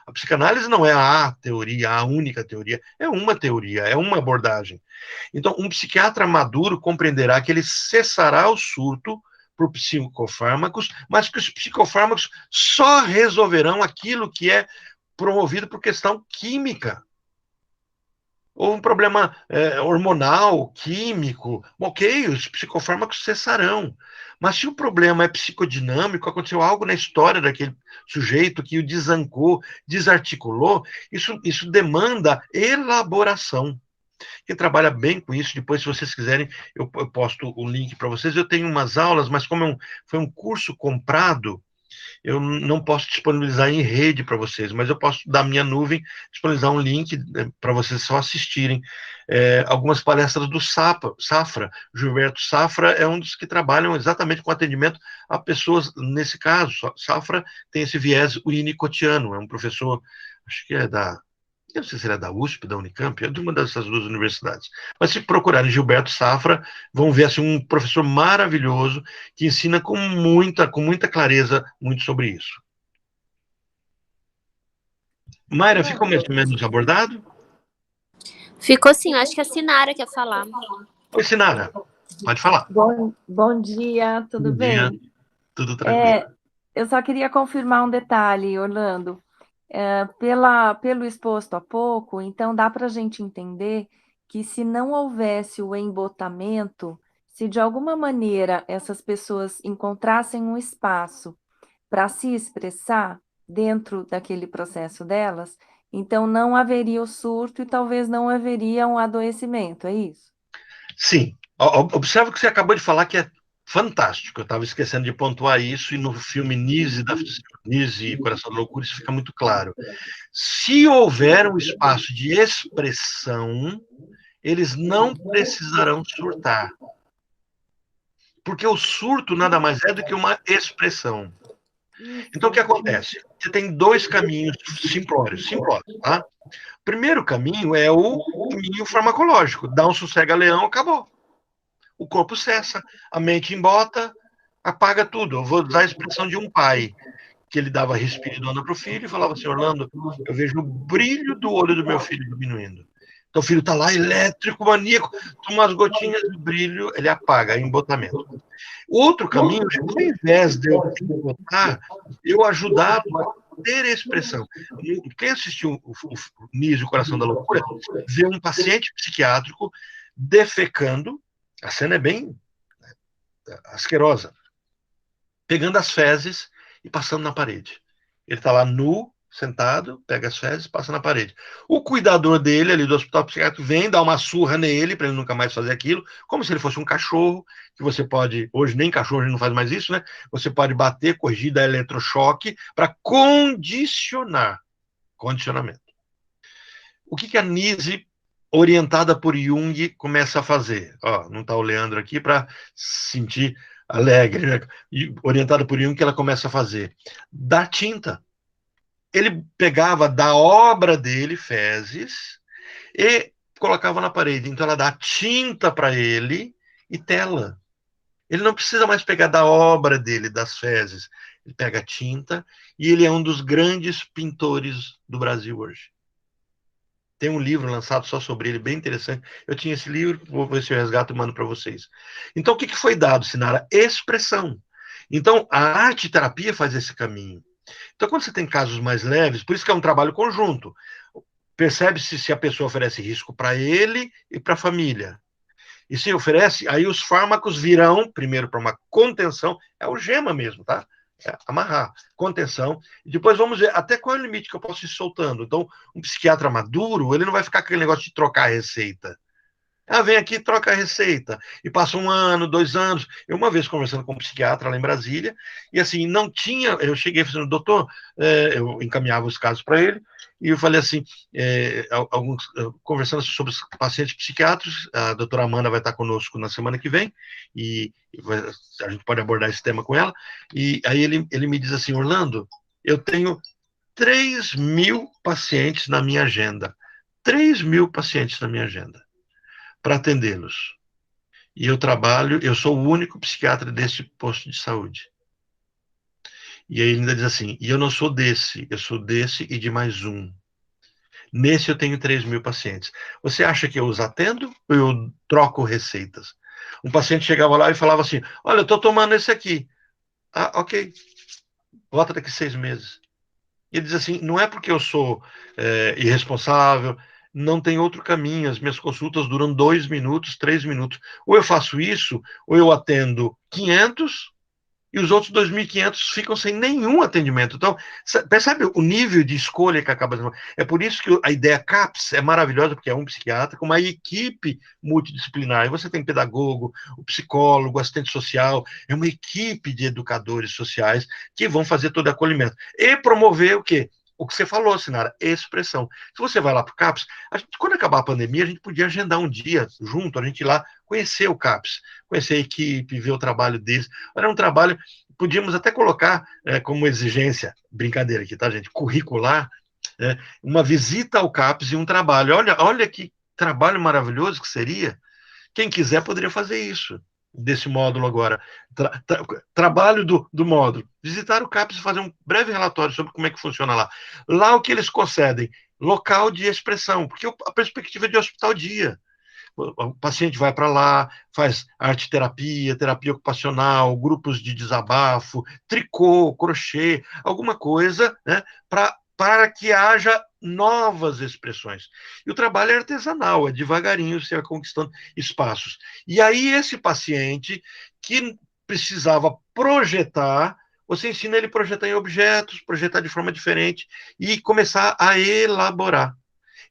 A psicanálise não é a teoria, a única teoria, é uma teoria, é uma abordagem. Então, um psiquiatra maduro compreenderá que ele cessará o surto por psicofármacos, mas que os psicofármacos só resolverão aquilo que é promovido por questão química. Ou um problema hormonal, químico, ok, os psicofármacos cessarão. Mas se o problema é psicodinâmico, aconteceu algo na história daquele sujeito que o desancou, desarticulou, isso demanda elaboração. Quem trabalha bem com isso, depois, se vocês quiserem, eu posto o link para vocês. Eu tenho umas aulas, mas como foi um curso comprado, eu não posso disponibilizar em rede para vocês, mas eu posso, da minha nuvem, disponibilizar um link para vocês só assistirem. Algumas palestras do Safra. Gilberto Safra é um dos que trabalham exatamente com atendimento a pessoas nesse caso. Safra tem esse viés winnicottiano, é um professor, acho que é eu não sei se ele é da USP, da Unicamp, é de uma dessas duas universidades. Mas se procurarem Gilberto Safra, vão ver assim, um professor maravilhoso que ensina com muita clareza muito sobre isso. Mayra, ficou mais ou menos abordado? Ficou sim, acho que a Sinara quer falar. Oi, Sinara, pode falar. Bom dia, tudo Bom bem? dia, tudo tranquilo. Eu só queria confirmar um detalhe, Orlando. Pelo exposto há pouco, então dá para a gente entender que se não houvesse o embotamento, se de alguma maneira essas pessoas encontrassem um espaço para se expressar dentro daquele processo delas, então não haveria o surto e talvez não haveria um adoecimento, é isso? Sim, observa que você acabou de falar que é fantástico. Eu estava esquecendo de pontuar isso, e no filme Nise e Coração da Loucura, isso fica muito claro. Se houver um espaço de expressão, eles não precisarão surtar. Porque o surto nada mais é do que uma expressão. Então, o que acontece? Você tem dois caminhos simplórios, tá? O primeiro caminho é o caminho farmacológico. Dá um sossega-leão, acabou. O corpo cessa, a mente embota, apaga tudo. Eu vou usar a expressão de um pai, que ele dava respiridona para o filho e falava assim, Orlando, eu vejo o brilho do olho do meu filho diminuindo. Então o filho está lá, elétrico, maníaco, toma umas gotinhas de brilho, ele apaga, é embotamento. O outro caminho, ao invés de eu embotar, eu ajudá-lo a ter expressão. Quem assistiu o Nise, o Coração da Loucura, vê um paciente psiquiátrico defecando, a cena é bem asquerosa, pegando as fezes e passando na parede. Ele está lá nu, sentado, pega as fezes e passa na parede. O cuidador dele, ali do hospital psiquiátrico, vem, dá uma surra nele, para ele nunca mais fazer aquilo, como se ele fosse um cachorro, que você pode, hoje nem cachorro a gente não faz mais isso, né? Você pode bater, corrigir, dar eletrochoque, para condicionamento. O que a Nise, orientada por Jung, começa a fazer? Não está o Leandro aqui para sentir alegre, né? Orientada por Jung, que ela começa a fazer? Dar tinta. Ele pegava da obra dele, fezes, e colocava na parede. Então ela dá tinta para ele e tela. Ele não precisa mais pegar da obra dele, das fezes. Ele pega tinta e ele é um dos grandes pintores do Brasil hoje. Tem um livro lançado só sobre ele, bem interessante. Eu tinha esse livro, vou ver se eu resgato e mando para vocês. Então, o que foi dado, Sinara? Expressão. Então, a arte-terapia faz esse caminho. Então, quando você tem casos mais leves, por isso que é um trabalho conjunto, percebe-se se a pessoa oferece risco para ele e para a família. E se oferece, aí os fármacos virão, primeiro para uma contenção, é o gema mesmo, tá? É amarrar, contenção, e depois vamos ver até qual é o limite que eu posso ir soltando. Então, um psiquiatra maduro, ele não vai ficar com aquele negócio de trocar a receita. Ah, vem aqui, troca a receita. E passa 1 ano, 2 anos. Eu, uma vez, conversando com um psiquiatra lá em Brasília, e assim, não tinha. Eu cheguei falando, doutor, eu encaminhava os casos para ele, e eu falei assim, conversando sobre os pacientes psiquiátricos, a doutora Amanda vai estar conosco na semana que vem, e a gente pode abordar esse tema com ela. E aí ele me diz assim, Orlando, eu tenho 3.000 pacientes na minha agenda. 3.000 pacientes na minha agenda para atendê-los. E eu sou o único psiquiatra desse posto de saúde. E aí ele ainda diz assim, e eu não sou desse, eu sou desse e de mais um. Nesse eu tenho 3.000 pacientes. Você acha que eu os atendo ou eu troco receitas? Um paciente chegava lá e falava assim, olha, eu estou tomando esse aqui. Ah, ok. Volta daqui 6 meses. E ele diz assim, não é porque eu sou irresponsável, não tem outro caminho, as minhas consultas duram 2 minutos, 3 minutos. Ou eu faço isso, ou eu atendo 500 e os outros 2.500 ficam sem nenhum atendimento. Então, percebe o nível de escolha que acaba sendo. É por isso que a ideia CAPS é maravilhosa, porque é um psiquiatra com uma equipe multidisciplinar. E você tem pedagogo, o psicólogo, o assistente social, é uma equipe de educadores sociais que vão fazer todo o acolhimento. E promover o quê? O que você falou, Sinara, expressão. Se você vai lá para o CAPS, quando acabar a pandemia, a gente podia agendar um dia junto, a gente ir lá conhecer o CAPS, conhecer a equipe, ver o trabalho deles. Era um trabalho, podíamos até colocar como exigência, brincadeira aqui, tá, gente? Curricular, uma visita ao CAPS e um trabalho. Olha que trabalho maravilhoso que seria. Quem quiser poderia fazer isso, desse módulo agora. Trabalho do módulo. Visitar o CAPS e fazer um breve relatório sobre como é que funciona lá. Lá o que eles concedem? Local de expressão, porque a perspectiva é de hospital-dia. O paciente vai para lá, faz arte-terapia, terapia ocupacional, grupos de desabafo, tricô, crochê, alguma coisa, né, para que haja novas expressões. E o trabalho é artesanal, é devagarinho, você vai conquistando espaços. E aí esse paciente que precisava projetar, você ensina ele a projetar em objetos, projetar de forma diferente e começar a elaborar.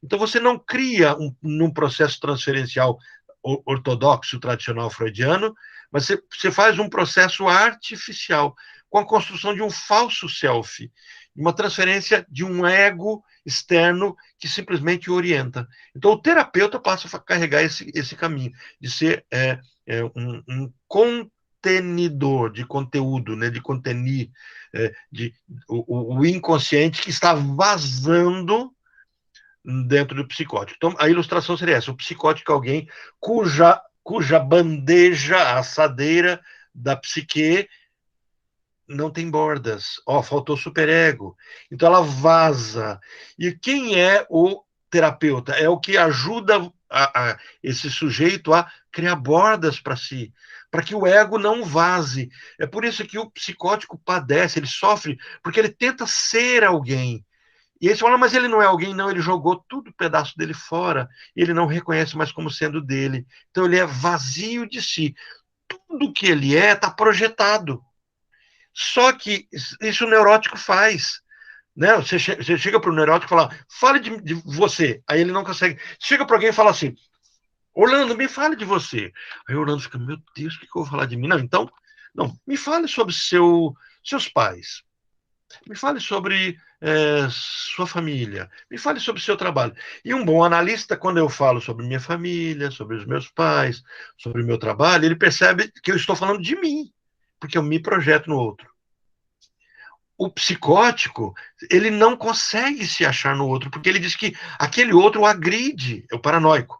Então, você não cria num processo transferencial ortodoxo, tradicional freudiano, mas você faz um processo artificial, com a construção de um falso self, uma transferência de um ego externo que simplesmente orienta. Então, o terapeuta passa a carregar esse caminho, de ser um contenidor de conteúdo, né, de contenir, o inconsciente que está vazando dentro do psicótico. Então, a ilustração seria essa: o psicótico é alguém cuja bandeja, assadeira da psique, não tem bordas. Faltou superego. Então, ela vaza. E quem é o terapeuta? É o que ajuda esse sujeito a criar bordas para si, para que o ego não vaze. É por isso que o psicótico padece, ele sofre, porque ele tenta ser alguém. E aí você fala, mas ele não é alguém, não, ele jogou tudo pedaço dele fora, e ele não reconhece mais como sendo dele. Então ele é vazio de si. Tudo que ele está projetado. Só que isso o neurótico faz. Né? Você chega para o neurótico e fala, fale de você. Aí ele não consegue. Chega para alguém e fala assim, Orlando, me fale de você. Aí o Orlando fica, meu Deus, o que eu vou falar de mim? Não, então, não, me fale sobre seus pais. Me fale sobre sua família. Me fale sobre seu trabalho. E um bom analista, quando eu falo sobre minha família, sobre os meus pais, sobre o meu trabalho, ele percebe que eu estou falando de mim, porque eu me projeto no outro. O psicótico, ele não consegue se achar no outro, porque ele diz que aquele outro o agride, é o paranoico.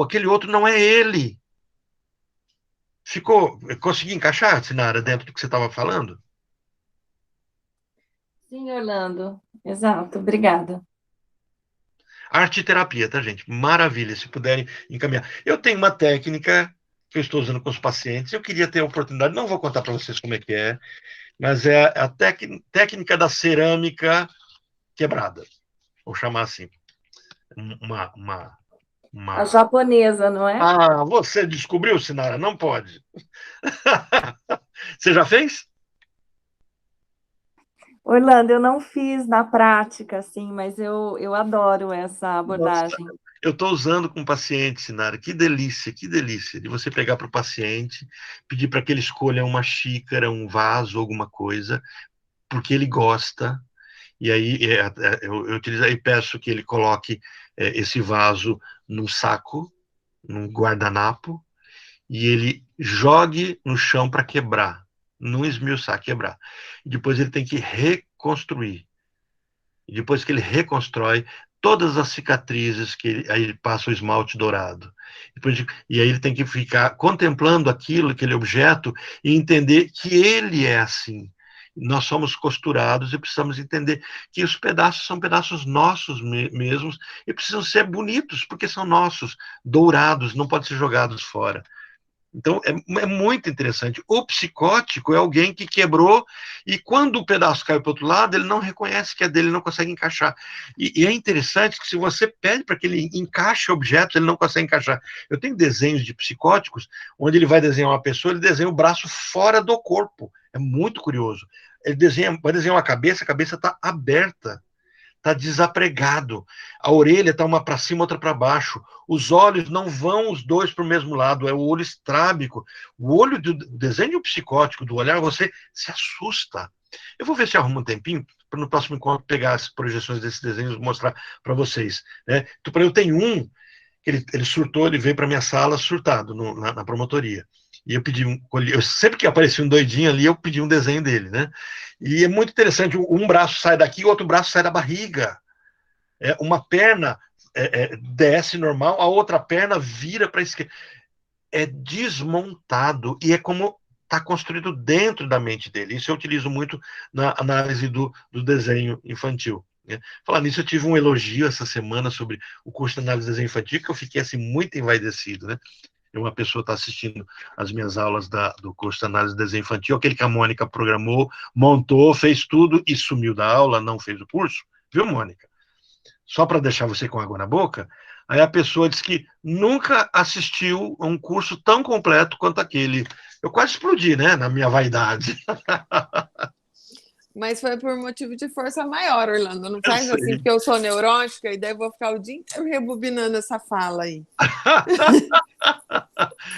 Aquele outro não é ele. Consegui encaixar, Sinara, dentro do que você estava falando? Sim, Orlando. Exato, obrigada. Arte-terapia, tá, gente? Maravilha, se puderem encaminhar. Eu tenho uma técnica que eu estou usando com os pacientes. Eu queria ter a oportunidade, não vou contar para vocês como é que é, mas é a técnica da cerâmica quebrada, vou chamar assim. A japonesa, não é? Ah, você descobriu, Sinara? Não pode. Você já fez? Orlando, eu não fiz na prática, assim, mas eu adoro essa Nossa, abordagem. eu estou usando com o paciente, Sinara. Que delícia de você pegar para o paciente, pedir para que ele escolha uma xícara, um vaso, alguma coisa, porque ele gosta. E aí eu utilizo e peço que ele coloque esse vaso num saco, num guardanapo, e ele jogue no chão para quebrar, não esmiuçar, quebrar. E depois ele tem que reconstruir. E depois que ele reconstrói todas as cicatrizes, aí ele passa o esmalte dourado. E aí ele tem que ficar contemplando aquele objeto, e entender que ele é assim. Nós somos costurados e precisamos entender que os pedaços são pedaços nossos mesmos e precisam ser bonitos, porque são nossos, dourados, não podem ser jogados fora. Então, é muito interessante. O psicótico é alguém que quebrou e quando o pedaço cai para o outro lado, ele não reconhece que é dele, ele não consegue encaixar. E é interessante que se você pede para que ele encaixe objetos, ele não consegue encaixar. Eu tenho desenhos de psicóticos onde ele vai desenhar uma pessoa, ele desenha o braço fora do corpo. É muito curioso. Ele vai desenhar uma cabeça, a cabeça está aberta. Está desapregado. A orelha está uma para cima, outra para baixo. Os olhos não vão os dois para o mesmo lado, é o olho estrábico. O olho do desenho psicótico do olhar, você se assusta. Eu vou ver se arrumo um tempinho para no próximo encontro pegar as projeções desses desenhos e mostrar para vocês. Né? Então, eu tenho um, ele surtou, ele veio para minha sala surtado na promotoria. E eu pedi sempre que aparecia um doidinho ali, eu pedi um desenho dele, né? E é muito interessante, um braço sai daqui, o outro braço sai da barriga. Uma perna desce normal, a outra perna vira para a esquerda. É desmontado, e é como está construído dentro da mente dele. Isso eu utilizo muito na análise do desenho infantil. Né? Falar nisso, eu tive um elogio essa semana sobre o curso de análise de desenho infantil, que eu fiquei assim muito envaidecido, né? Uma pessoa está assistindo as minhas aulas do curso de análise de desenho infantil, aquele que a Mônica programou, montou, fez tudo e sumiu da aula, não fez o curso, viu, Mônica? Só para deixar você com água na boca, aí a pessoa disse que nunca assistiu a um curso tão completo quanto aquele. Eu quase explodi, né, na minha vaidade. Mas foi por motivo de força maior, Orlando. Não faz assim, porque eu sou neurótica e daí eu vou ficar o dia inteiro rebobinando essa fala aí.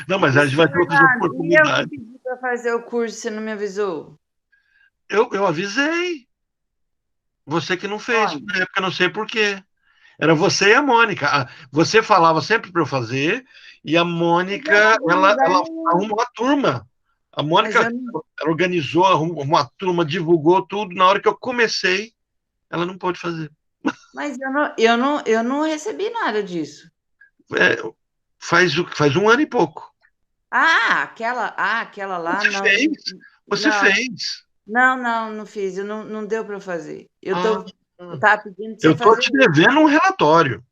Não, mas a gente vai ter outras oportunidades. E eu que pedi para fazer o curso, você não me avisou? Eu avisei. Você que não fez, Olha. na época eu não sei por quê. Era você e a Mônica. Você falava sempre para eu fazer, e a Mônica, ela arrumou a turma. A Mônica ela organizou, arrumou uma turma, divulgou tudo. Na hora que eu comecei, ela não pôde fazer. Mas eu não recebi nada disso. Faz 1 ano e pouco. Aquela lá, Você não. fez? Você não. fez. Não fiz. Não deu para fazer. Eu estava pedindo para você eu estou fazer. te devendo um relatório.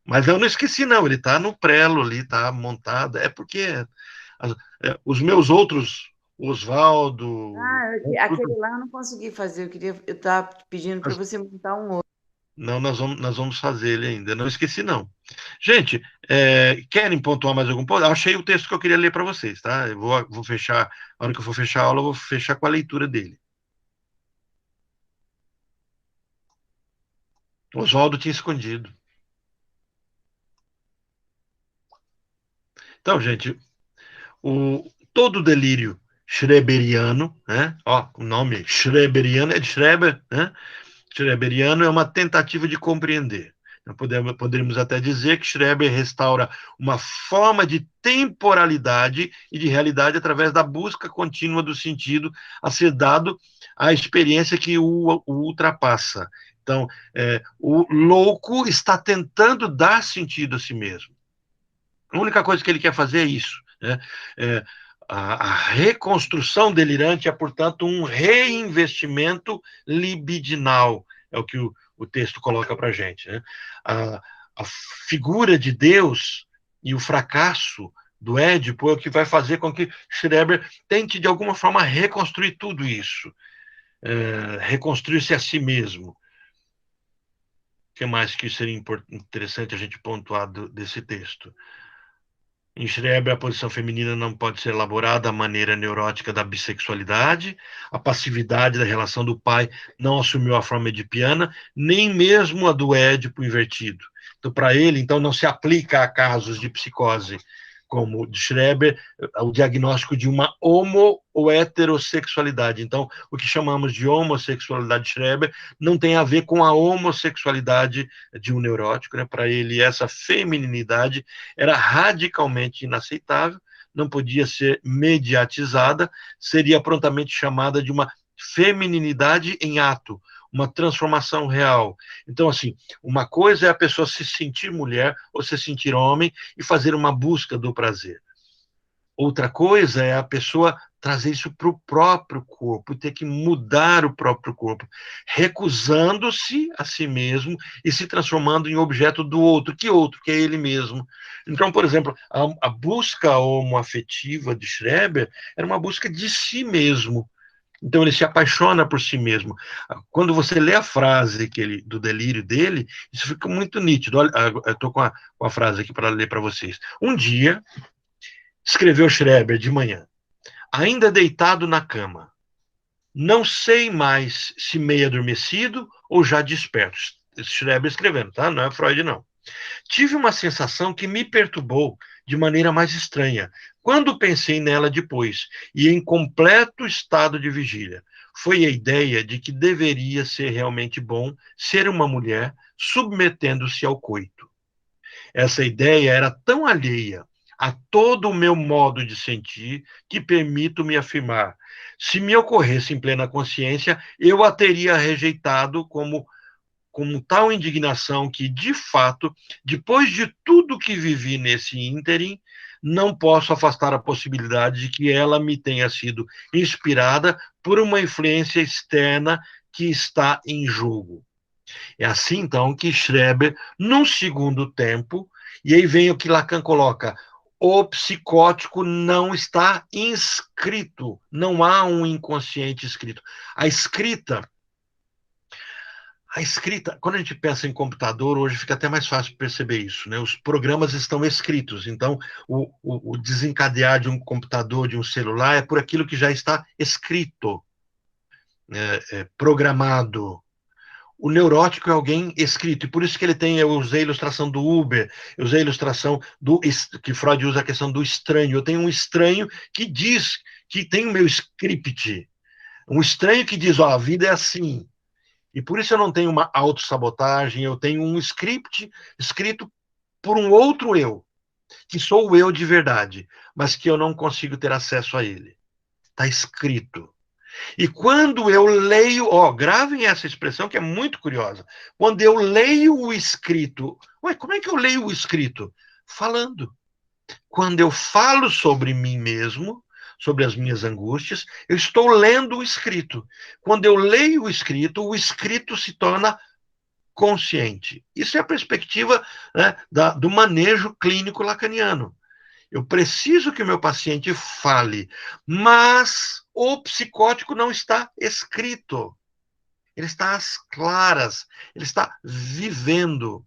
Mas eu não esqueci, não. Ele está no prelo ali, está montado. É porque os meus outros, Oswaldo. Aquele lá eu não consegui fazer. Eu estava pedindo para você montar um outro. Não, nós vamos fazer ele ainda. Não esqueci, não. Gente, querem pontuar mais algum ponto? Eu achei o texto que eu queria ler para vocês, tá? Eu vou fechar. Na hora que eu for fechar a aula, eu vou fechar com a leitura dele. O Oswaldo tinha escondido. Então, gente, todo delírio schreberiano, né? O nome schreberiano é de Schreber, né? Schreberiano é uma tentativa de compreender. Poderíamos até dizer que Schreber restaura uma forma de temporalidade e de realidade através da busca contínua do sentido a ser dado à experiência que o ultrapassa. Então, o louco está tentando dar sentido a si mesmo. A única coisa que ele quer fazer é isso. Né? A reconstrução delirante é, portanto, um reinvestimento libidinal, é o que o texto coloca para a gente. Né? A figura de Deus e o fracasso do Édipo é o que vai fazer com que Schreber tente, de alguma forma, reconstruir tudo isso, reconstruir-se a si mesmo. O que mais que seria interessante a gente pontuar desse texto? Em Schreber, a posição feminina não pode ser elaborada à maneira neurótica da bissexualidade, a passividade da relação do pai não assumiu a forma edipiana, nem mesmo a do Édipo invertido. Então, para ele, então, não se aplica a casos de psicose como de Schreber, o diagnóstico de uma homo ou heterossexualidade. Então, o que chamamos de homossexualidade de Schreber não tem a ver com a homossexualidade de um neurótico, né? Para ele, essa feminilidade era radicalmente inaceitável, não podia ser mediatizada, seria prontamente chamada de uma femininidade em ato, uma transformação real. Então, assim, uma coisa é a pessoa se sentir mulher ou se sentir homem e fazer uma busca do prazer. Outra coisa é a pessoa trazer isso para o próprio corpo, ter que mudar o próprio corpo, recusando-se a si mesmo e se transformando em objeto do outro, que é ele mesmo. Então, por exemplo, a busca homoafetiva de Schreber era uma busca de si mesmo. Então ele se apaixona por si mesmo. Quando você lê a frase do delírio dele, isso fica muito nítido. Olha, eu estou com a frase aqui para ler para vocês. Um dia, escreveu Schreber de manhã, ainda deitado na cama, não sei mais se meio adormecido ou já desperto. Schreber escrevendo, tá? Não é Freud, não. Tive uma sensação que me perturbou de maneira mais estranha, quando pensei nela depois, e em completo estado de vigília. Foi a ideia de que deveria ser realmente bom ser uma mulher submetendo-se ao coito. Essa ideia era tão alheia a todo o meu modo de sentir que permito me afirmar. Se me ocorresse em plena consciência, eu a teria rejeitado como tal indignação que, de fato, depois de tudo que vivi nesse ínterim, não posso afastar a possibilidade de que ela me tenha sido inspirada por uma influência externa que está em jogo. É assim, então, que Schreber, num segundo tempo, e aí vem o que Lacan coloca, o psicótico não está inscrito, não há um inconsciente escrito. A escrita, quando a gente pensa em computador, hoje fica até mais fácil perceber isso, né? Os programas estão escritos, então o desencadear de um computador, de um celular, é por aquilo que já está escrito, programado. O neurótico é alguém escrito, e por isso que ele tem, eu usei a ilustração do Uber, eu usei a ilustração que Freud usa a questão do estranho. Eu tenho um estranho que diz que tem o meu script, um estranho que diz, ó, a vida é assim. E por isso eu não tenho uma autossabotagem, eu tenho um script escrito por um outro eu, que sou o eu de verdade, mas que eu não consigo ter acesso a ele. Está escrito. E quando eu leio, gravem essa expressão que é muito curiosa. Quando eu leio o escrito, como é que eu leio o escrito? Falando. Quando eu falo sobre mim mesmo, sobre as minhas angústias, eu estou lendo o escrito. Quando eu leio o escrito se torna consciente. Isso é a perspectiva, né, do manejo clínico lacaniano. Eu preciso que o meu paciente fale, mas o psicótico não está escrito. Ele está às claras, ele está vivendo.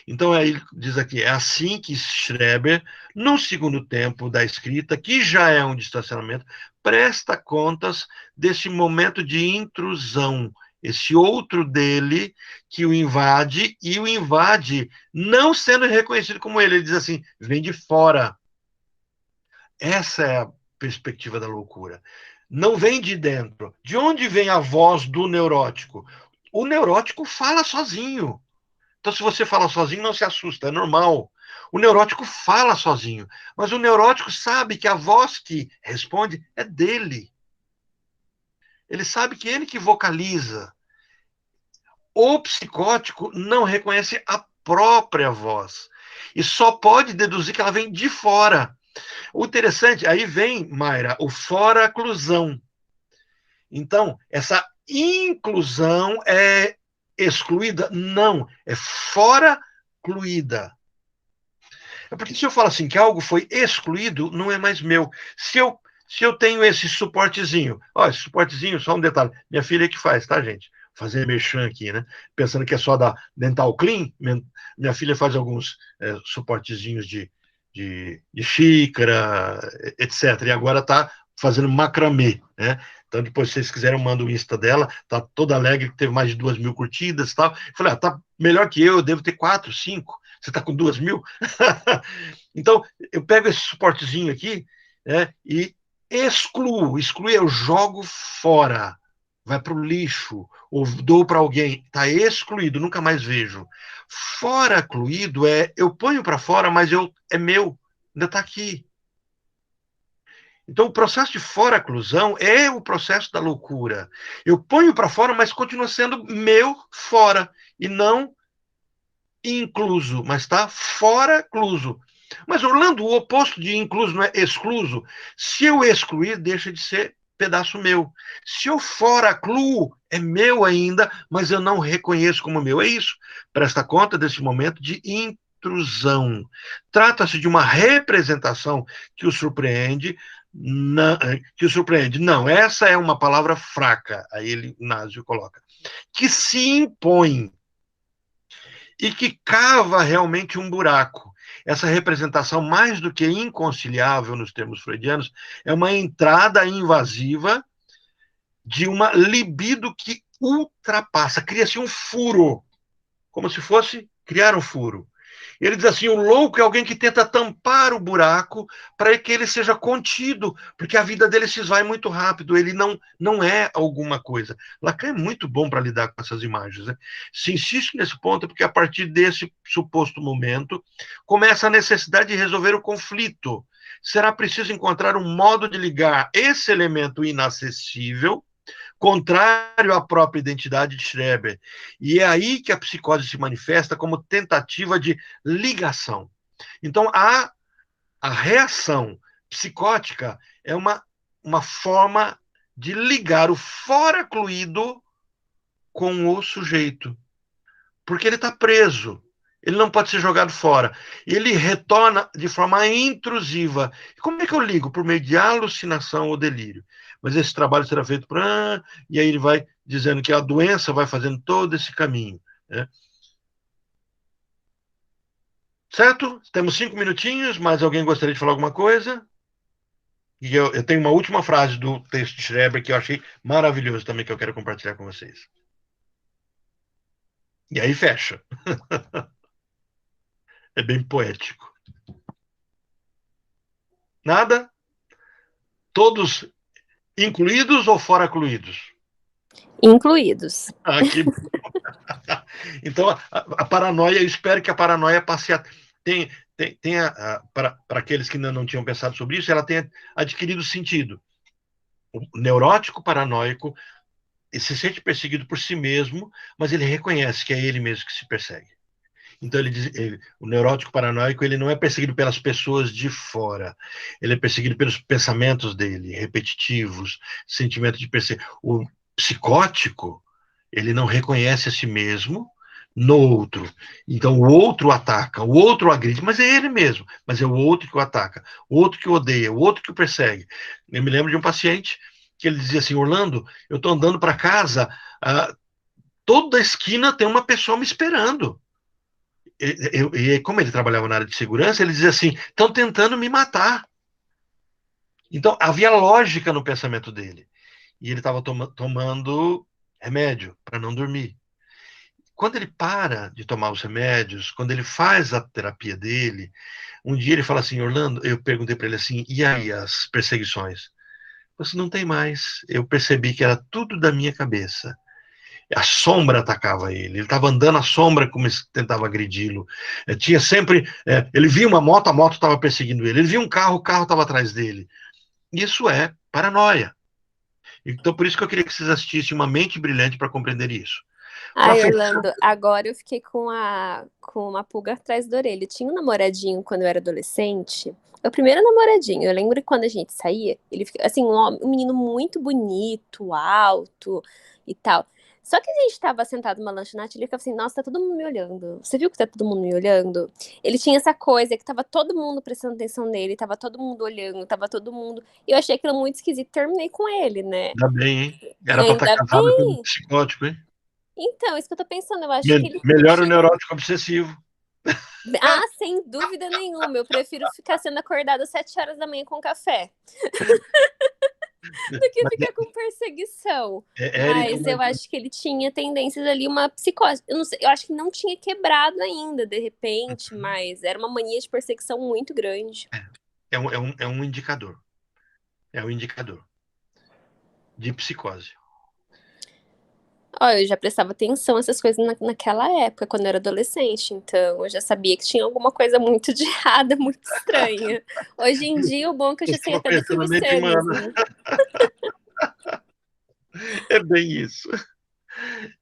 Então, ele diz aqui, é assim que Schreber, no segundo tempo da escrita, que já é um distanciamento, presta contas desse momento de intrusão, esse outro dele que o invade, e o invade não sendo reconhecido como ele. Ele diz assim, vem de fora. Essa é a perspectiva da loucura. Não vem de dentro. De onde vem a voz do neurótico? O neurótico fala sozinho. Então, se você fala sozinho, não se assusta, é normal. O neurótico fala sozinho, mas o neurótico sabe que a voz que responde é dele. Ele sabe que ele que vocaliza. O psicótico não reconhece a própria voz e só pode deduzir que ela vem de fora. O interessante, aí vem, Mayra, o fora-clusão. Então, essa inclusão é excluída? Não, é fora-cluída. É porque se eu falo assim que algo foi excluído, não é mais meu. Se eu tenho esse suportezinho, ó, esse suportezinho, só um detalhe, minha filha é que faz, tá, gente? Fazer merchan aqui, né? Pensando que é só da Dental Clean, minha filha faz alguns suportezinhos de xícara, etc. E agora está fazendo macramê, né? Então, depois, se vocês quiserem, eu mando o Insta dela, tá toda alegre, que teve mais de 2.000 curtidas e tal. Eu falei, tá melhor que eu devo ter 4, 5. Você tá com 2.000? Então, eu pego esse suportezinho aqui, né, e excluo, eu jogo fora, vai para o lixo, ou dou para alguém, está excluído, nunca mais vejo. Fora excluído eu ponho para fora, mas é meu, ainda está aqui. Então, o processo de fora-exclusão é o processo da loucura. Eu ponho para fora, mas continua sendo meu fora, e não incluso, mas está fora-excluso. Mas, Orlando, o oposto de incluso não é excluso? Se eu excluir, deixa de ser pedaço meu. Se eu fora-excluo, é meu ainda, mas eu não reconheço como meu. É isso. Presta conta desse momento de intrusão. Trata-se de uma representação que o surpreende. Não, essa é uma palavra fraca. Aí ele, Násio, coloca. Que se impõe e que cava realmente um buraco. Essa representação, mais do que inconciliável nos termos freudianos, é uma entrada invasiva de uma libido que ultrapassa, cria-se um furo, como se fosse criar um furo. Ele diz assim, o louco é alguém que tenta tampar o buraco para que ele seja contido, porque a vida dele se esvai muito rápido, ele não é alguma coisa. Lacan é muito bom para lidar com essas imagens. Né? Se insiste nesse ponto, é porque a partir desse suposto momento, começa a necessidade de resolver o conflito. Será preciso encontrar um modo de ligar esse elemento inacessível, contrário à própria identidade de Schreber. E é aí que a psicose se manifesta como tentativa de ligação. Então, a reação psicótica é uma forma de ligar o fora-excluído com o sujeito. Porque ele está preso. Ele não pode ser jogado fora. Ele retorna de forma intrusiva. Como é que eu ligo? Por meio de alucinação ou delírio. Mas esse trabalho será feito por... E aí ele vai dizendo que a doença vai fazendo todo esse caminho. Né? Certo? Temos 5 minutinhos, mas alguém gostaria de falar alguma coisa? E eu tenho uma última frase do texto de Schreber que eu achei maravilhoso também, que eu quero compartilhar com vocês. E aí fecha. É bem poético. Nada? Todos incluídos ou fora incluídos? Incluídos. Que bom. Então, a paranoia, eu espero que a paranoia passe a... para aqueles que ainda não tinham pensado sobre isso, ela tenha adquirido sentido. O neurótico paranoico se sente perseguido por si mesmo, mas ele reconhece que é ele mesmo que se persegue. Então, o neurótico paranoico ele não é perseguido pelas pessoas de fora, ele é perseguido pelos pensamentos dele, repetitivos, sentimento de perseguição. O psicótico, ele não reconhece a si mesmo no outro. Então, o outro ataca, o outro agride, mas é ele mesmo, mas é o outro que o ataca, o outro que o odeia, o outro que o persegue. Eu me lembro de um paciente que ele dizia assim, Orlando, eu estou andando para casa, toda esquina tem uma pessoa me esperando. E como ele trabalhava na área de segurança, ele dizia assim, estão tentando me matar. Então, havia lógica no pensamento dele. E ele estava tomando remédio para não dormir. Quando ele para de tomar os remédios, quando ele faz a terapia dele, um dia ele fala assim, Orlando, eu perguntei para ele assim, e aí as perseguições? Você não tem mais. Eu percebi que era tudo da minha cabeça. A sombra atacava ele estava andando, a sombra como tentava agredi-lo. Tinha sempre, ele via uma moto, a moto estava perseguindo ele via um carro, o carro estava atrás dele. Isso é paranoia. Então, por isso que eu queria que vocês assistissem Uma Mente Brilhante para compreender isso. Ai, Orlando, agora eu fiquei com uma pulga atrás da orelha. Eu tinha um namoradinho quando eu era adolescente. O primeiro namoradinho, eu lembro que quando a gente saía, ele fica assim, um menino muito bonito, alto e tal. Só que a gente tava sentado numa lanchonete e ele ficava assim, nossa, tá todo mundo me olhando. Você viu que tá todo mundo me olhando? Ele tinha essa coisa que tava todo mundo prestando atenção nele, tava todo mundo olhando, tava todo mundo... E eu achei aquilo muito esquisito, terminei com ele, né? Ainda bem, hein? E Era pra estar ainda casado com um bem. psicótico, hein? Então, isso que eu tô pensando, eu acho que ele Melhor o tinha... neurótico obsessivo. Ah, sem dúvida nenhuma, eu prefiro ficar sendo acordada às 7 horas da manhã com café do que Mas ficar com perseguição. Érica, Mas eu acho que ele tinha tendências ali, uma psicose. Eu não sei, eu acho que não tinha quebrado ainda, de repente, mas era uma mania de perseguição muito grande. é um indicador. É um indicador de psicose. Ó, eu já prestava atenção nessas coisas naquela época, quando eu era adolescente, então eu já sabia que tinha alguma coisa muito de errada, muito estranha. Hoje em dia, o bom é que eu já sei Estava até do conhecendo a filme mente humana. Semis, né? É bem isso.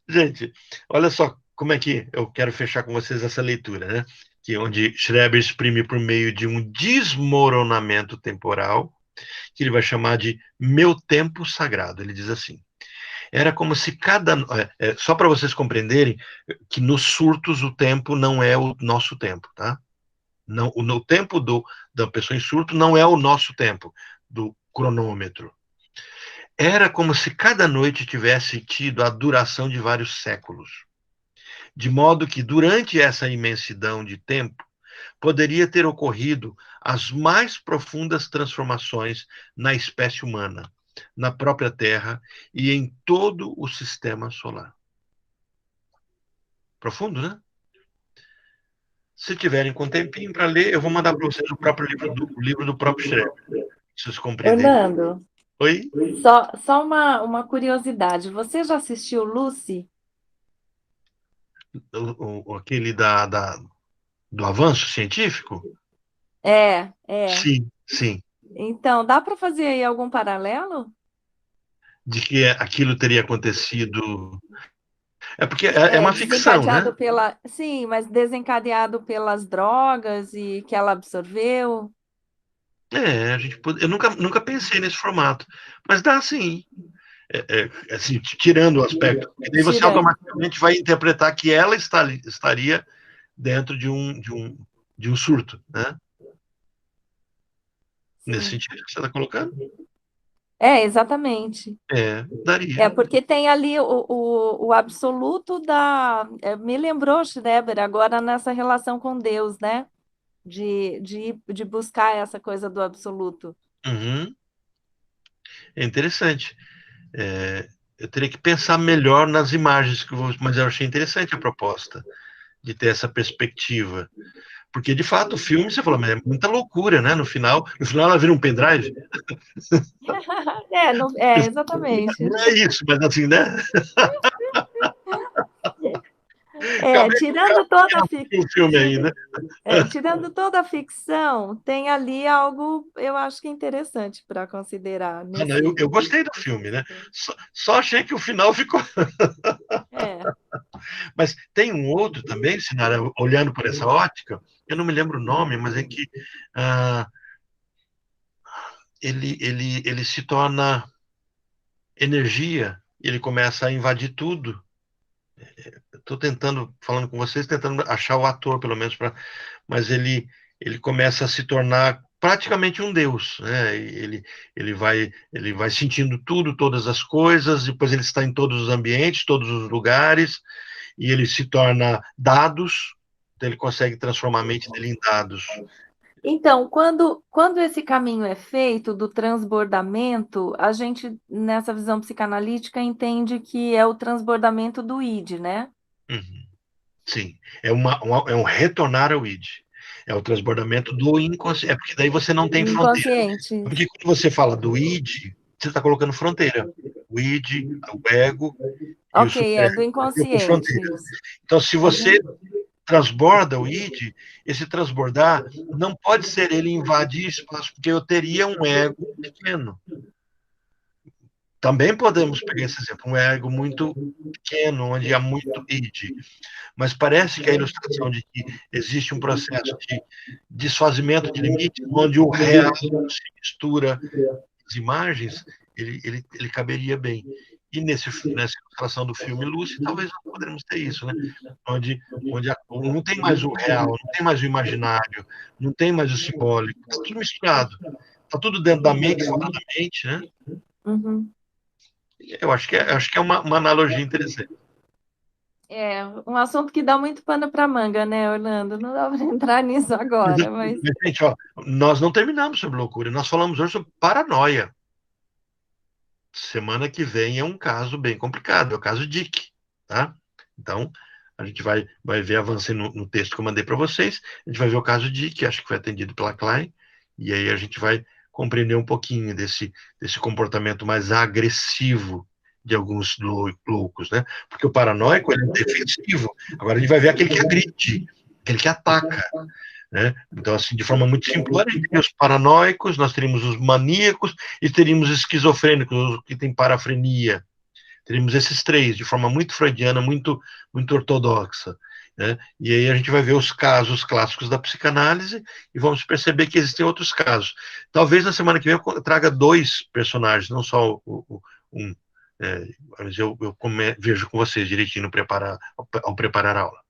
Gente, olha só como é que eu quero fechar com vocês essa leitura, né? Que é onde Schreber exprime por meio de um desmoronamento temporal, que ele vai chamar de meu tempo sagrado. Ele diz assim: era como se cada. Só para vocês compreenderem que nos surtos o tempo não é o nosso tempo, tá? Não, o tempo da pessoa em surto não é o nosso tempo, do cronômetro. Era como se cada noite tivesse tido a duração de vários séculos. De modo que, durante essa imensidão de tempo, poderia ter ocorrido as mais profundas transformações na espécie humana, na própria Terra e em todo o sistema solar. Profundo, né? Se tiverem com tempinho para ler, eu vou mandar para vocês o livro do próprio Schreber, para vocês compreenderem. Orlando, Oi? só uma curiosidade. Você já assistiu Lucy? Aquele do avanço científico? É. Sim, sim. Então, dá para fazer aí algum paralelo? De que aquilo teria acontecido. É porque é uma ficção, né? Desencadeado sim, mas desencadeado pelas drogas e que ela absorveu. Eu nunca pensei nesse formato, mas dá sim. Assim, tirando o aspecto, porque daí você Tirando. automaticamente vai interpretar que ela estaria dentro de um surto, né? Nesse Sim. sentido que você está colocando? Exatamente. Daria. Porque tem ali o absoluto me lembrou Schreber agora nessa relação com Deus, né? De buscar essa coisa do absoluto. Uhum. É interessante. Eu teria que pensar melhor nas imagens mas eu achei interessante a proposta de ter essa perspectiva. Porque, de fato, o filme, você falou, mas é muita loucura, né? No final ela vira um pendrive. Exatamente. Não é isso, mas assim, né? Tirando toda a O filme aí, né? tirando toda a ficção, tem ali algo, eu acho que interessante para considerar. Eu gostei do filme, né? Só achei que o final ficou. Mas tem um outro também, Sinara, olhando por essa ótica, eu não me lembro o nome, mas é que ele se torna energia, ele começa a invadir tudo. Estou falando com vocês, tentando achar o ator, pelo menos, mas ele começa a se tornar praticamente um deus, né? Ele vai sentindo tudo, todas as coisas, depois ele está em todos os ambientes, todos os lugares, e ele se torna dados, então ele consegue transformar a mente dele em dados. Então, quando esse caminho é feito do transbordamento, a gente, nessa visão psicanalítica, entende que é o transbordamento do id, né? Uhum. Sim, é um retornar ao id. É o transbordamento do inconsciente. É porque daí você não tem fronteira. Inconsciente. Porque quando você fala do id, você está colocando fronteira. O id, o ego e o super do inconsciente. fronteira. Então, se você transborda o id, esse transbordar não pode ser ele invadir espaço, porque eu teria um ego pequeno. Também podemos pegar esse exemplo, um ego muito pequeno, onde há muito id. Mas parece que a ilustração de que existe um processo de desfazimento de limites, onde o real se mistura as imagens, ele caberia bem. E nessa ilustração do filme Lucy, talvez nós poderemos ter isso, né? Onde não tem mais o real, não tem mais o imaginário, não tem mais o simbólico, está tudo misturado. Está tudo dentro da mente, fora da mente, né? Uhum. Eu acho que é uma analogia interessante. É um assunto que dá muito pano para manga, né, Orlando? Não dá para entrar nisso agora, mas... Gente, ó, nós não terminamos sobre loucura, nós falamos hoje sobre paranoia. Semana que vem é um caso bem complicado, é o caso Dick, tá? Então, a gente vai ver, avancei no texto que eu mandei para vocês, a gente vai ver o caso Dick, acho que foi atendido pela Klein, e aí a gente vai compreender um pouquinho desse comportamento mais agressivo de alguns loucos, né? Porque o paranoico, ele é defensivo. Agora a gente vai ver aquele que agride, aquele que ataca, né? Então, assim, de forma muito simplória, a gente tem os paranoicos, nós teríamos os maníacos e teríamos os esquizofrênicos, os que têm parafrenia. Teríamos esses três, de forma muito freudiana, muito ortodoxa. Né? E aí a gente vai ver os casos clássicos da psicanálise e vamos perceber que existem outros casos. Talvez na semana que vem eu traga 2 personagens, não só um. Mas eu vejo com vocês direitinho ao preparar a aula.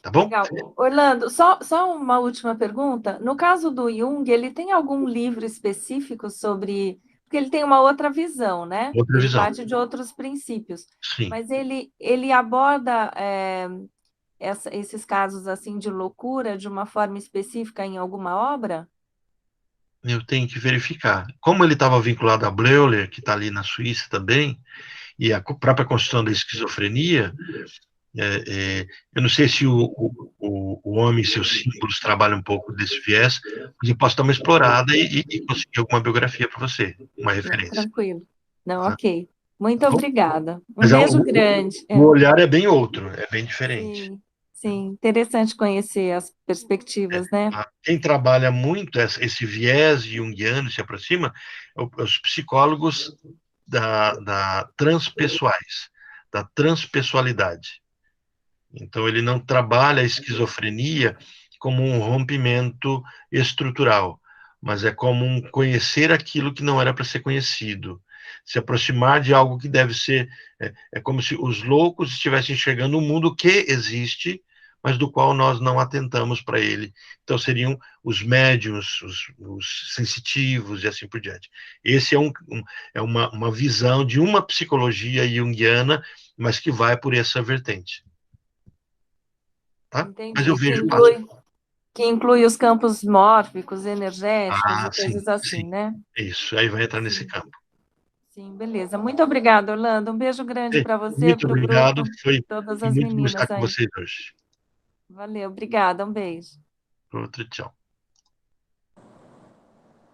Tá bom? Legal. Orlando, só uma última pergunta. No caso do Jung, ele tem algum livro específico sobre... Porque ele tem uma outra visão, né? Outra Ele visão. parte de outros princípios. Sim. Mas ele aborda esses casos assim de loucura de uma forma específica em alguma obra? Eu tenho que verificar. Como ele estava vinculado a Bleuler, que está ali na Suíça também, e a própria construção da esquizofrenia, eu não sei se o homem e seus símbolos trabalham um pouco desse viés, mas eu posso dar uma explorada e conseguir alguma biografia para você, uma referência. Tranquilo. Não, Tá? ok. Muito Tá bom? obrigada. Mas Beijo grande. O olhar é bem outro, é bem diferente. Sim, interessante conhecer as perspectivas, né? Quem trabalha muito esse viés junguiano, se aproxima, os psicólogos transpessoais, da transpessoalidade. Então, ele não trabalha a esquizofrenia como um rompimento estrutural, mas é como um conhecer aquilo que não era para ser conhecido, se aproximar de algo que deve ser... É como se os loucos estivessem enxergando um mundo que existe, mas do qual nós não atentamos para ele. Então, seriam os médiuns, os sensitivos e assim por diante. Esse é uma visão de uma psicologia junguiana, mas que vai por essa vertente. Tá? Entendi. Mas eu vejo que inclui os campos mórficos, energéticos e coisas sim, assim, né? Isso, aí vai entrar nesse campo. Sim, beleza. Muito obrigada, Orlando. Um beijo grande para você, para o obrigado. grupo, Foi todas as muito bom estar meninas com aí. vocês hoje. Valeu, obrigada. Um beijo. Outro tchau.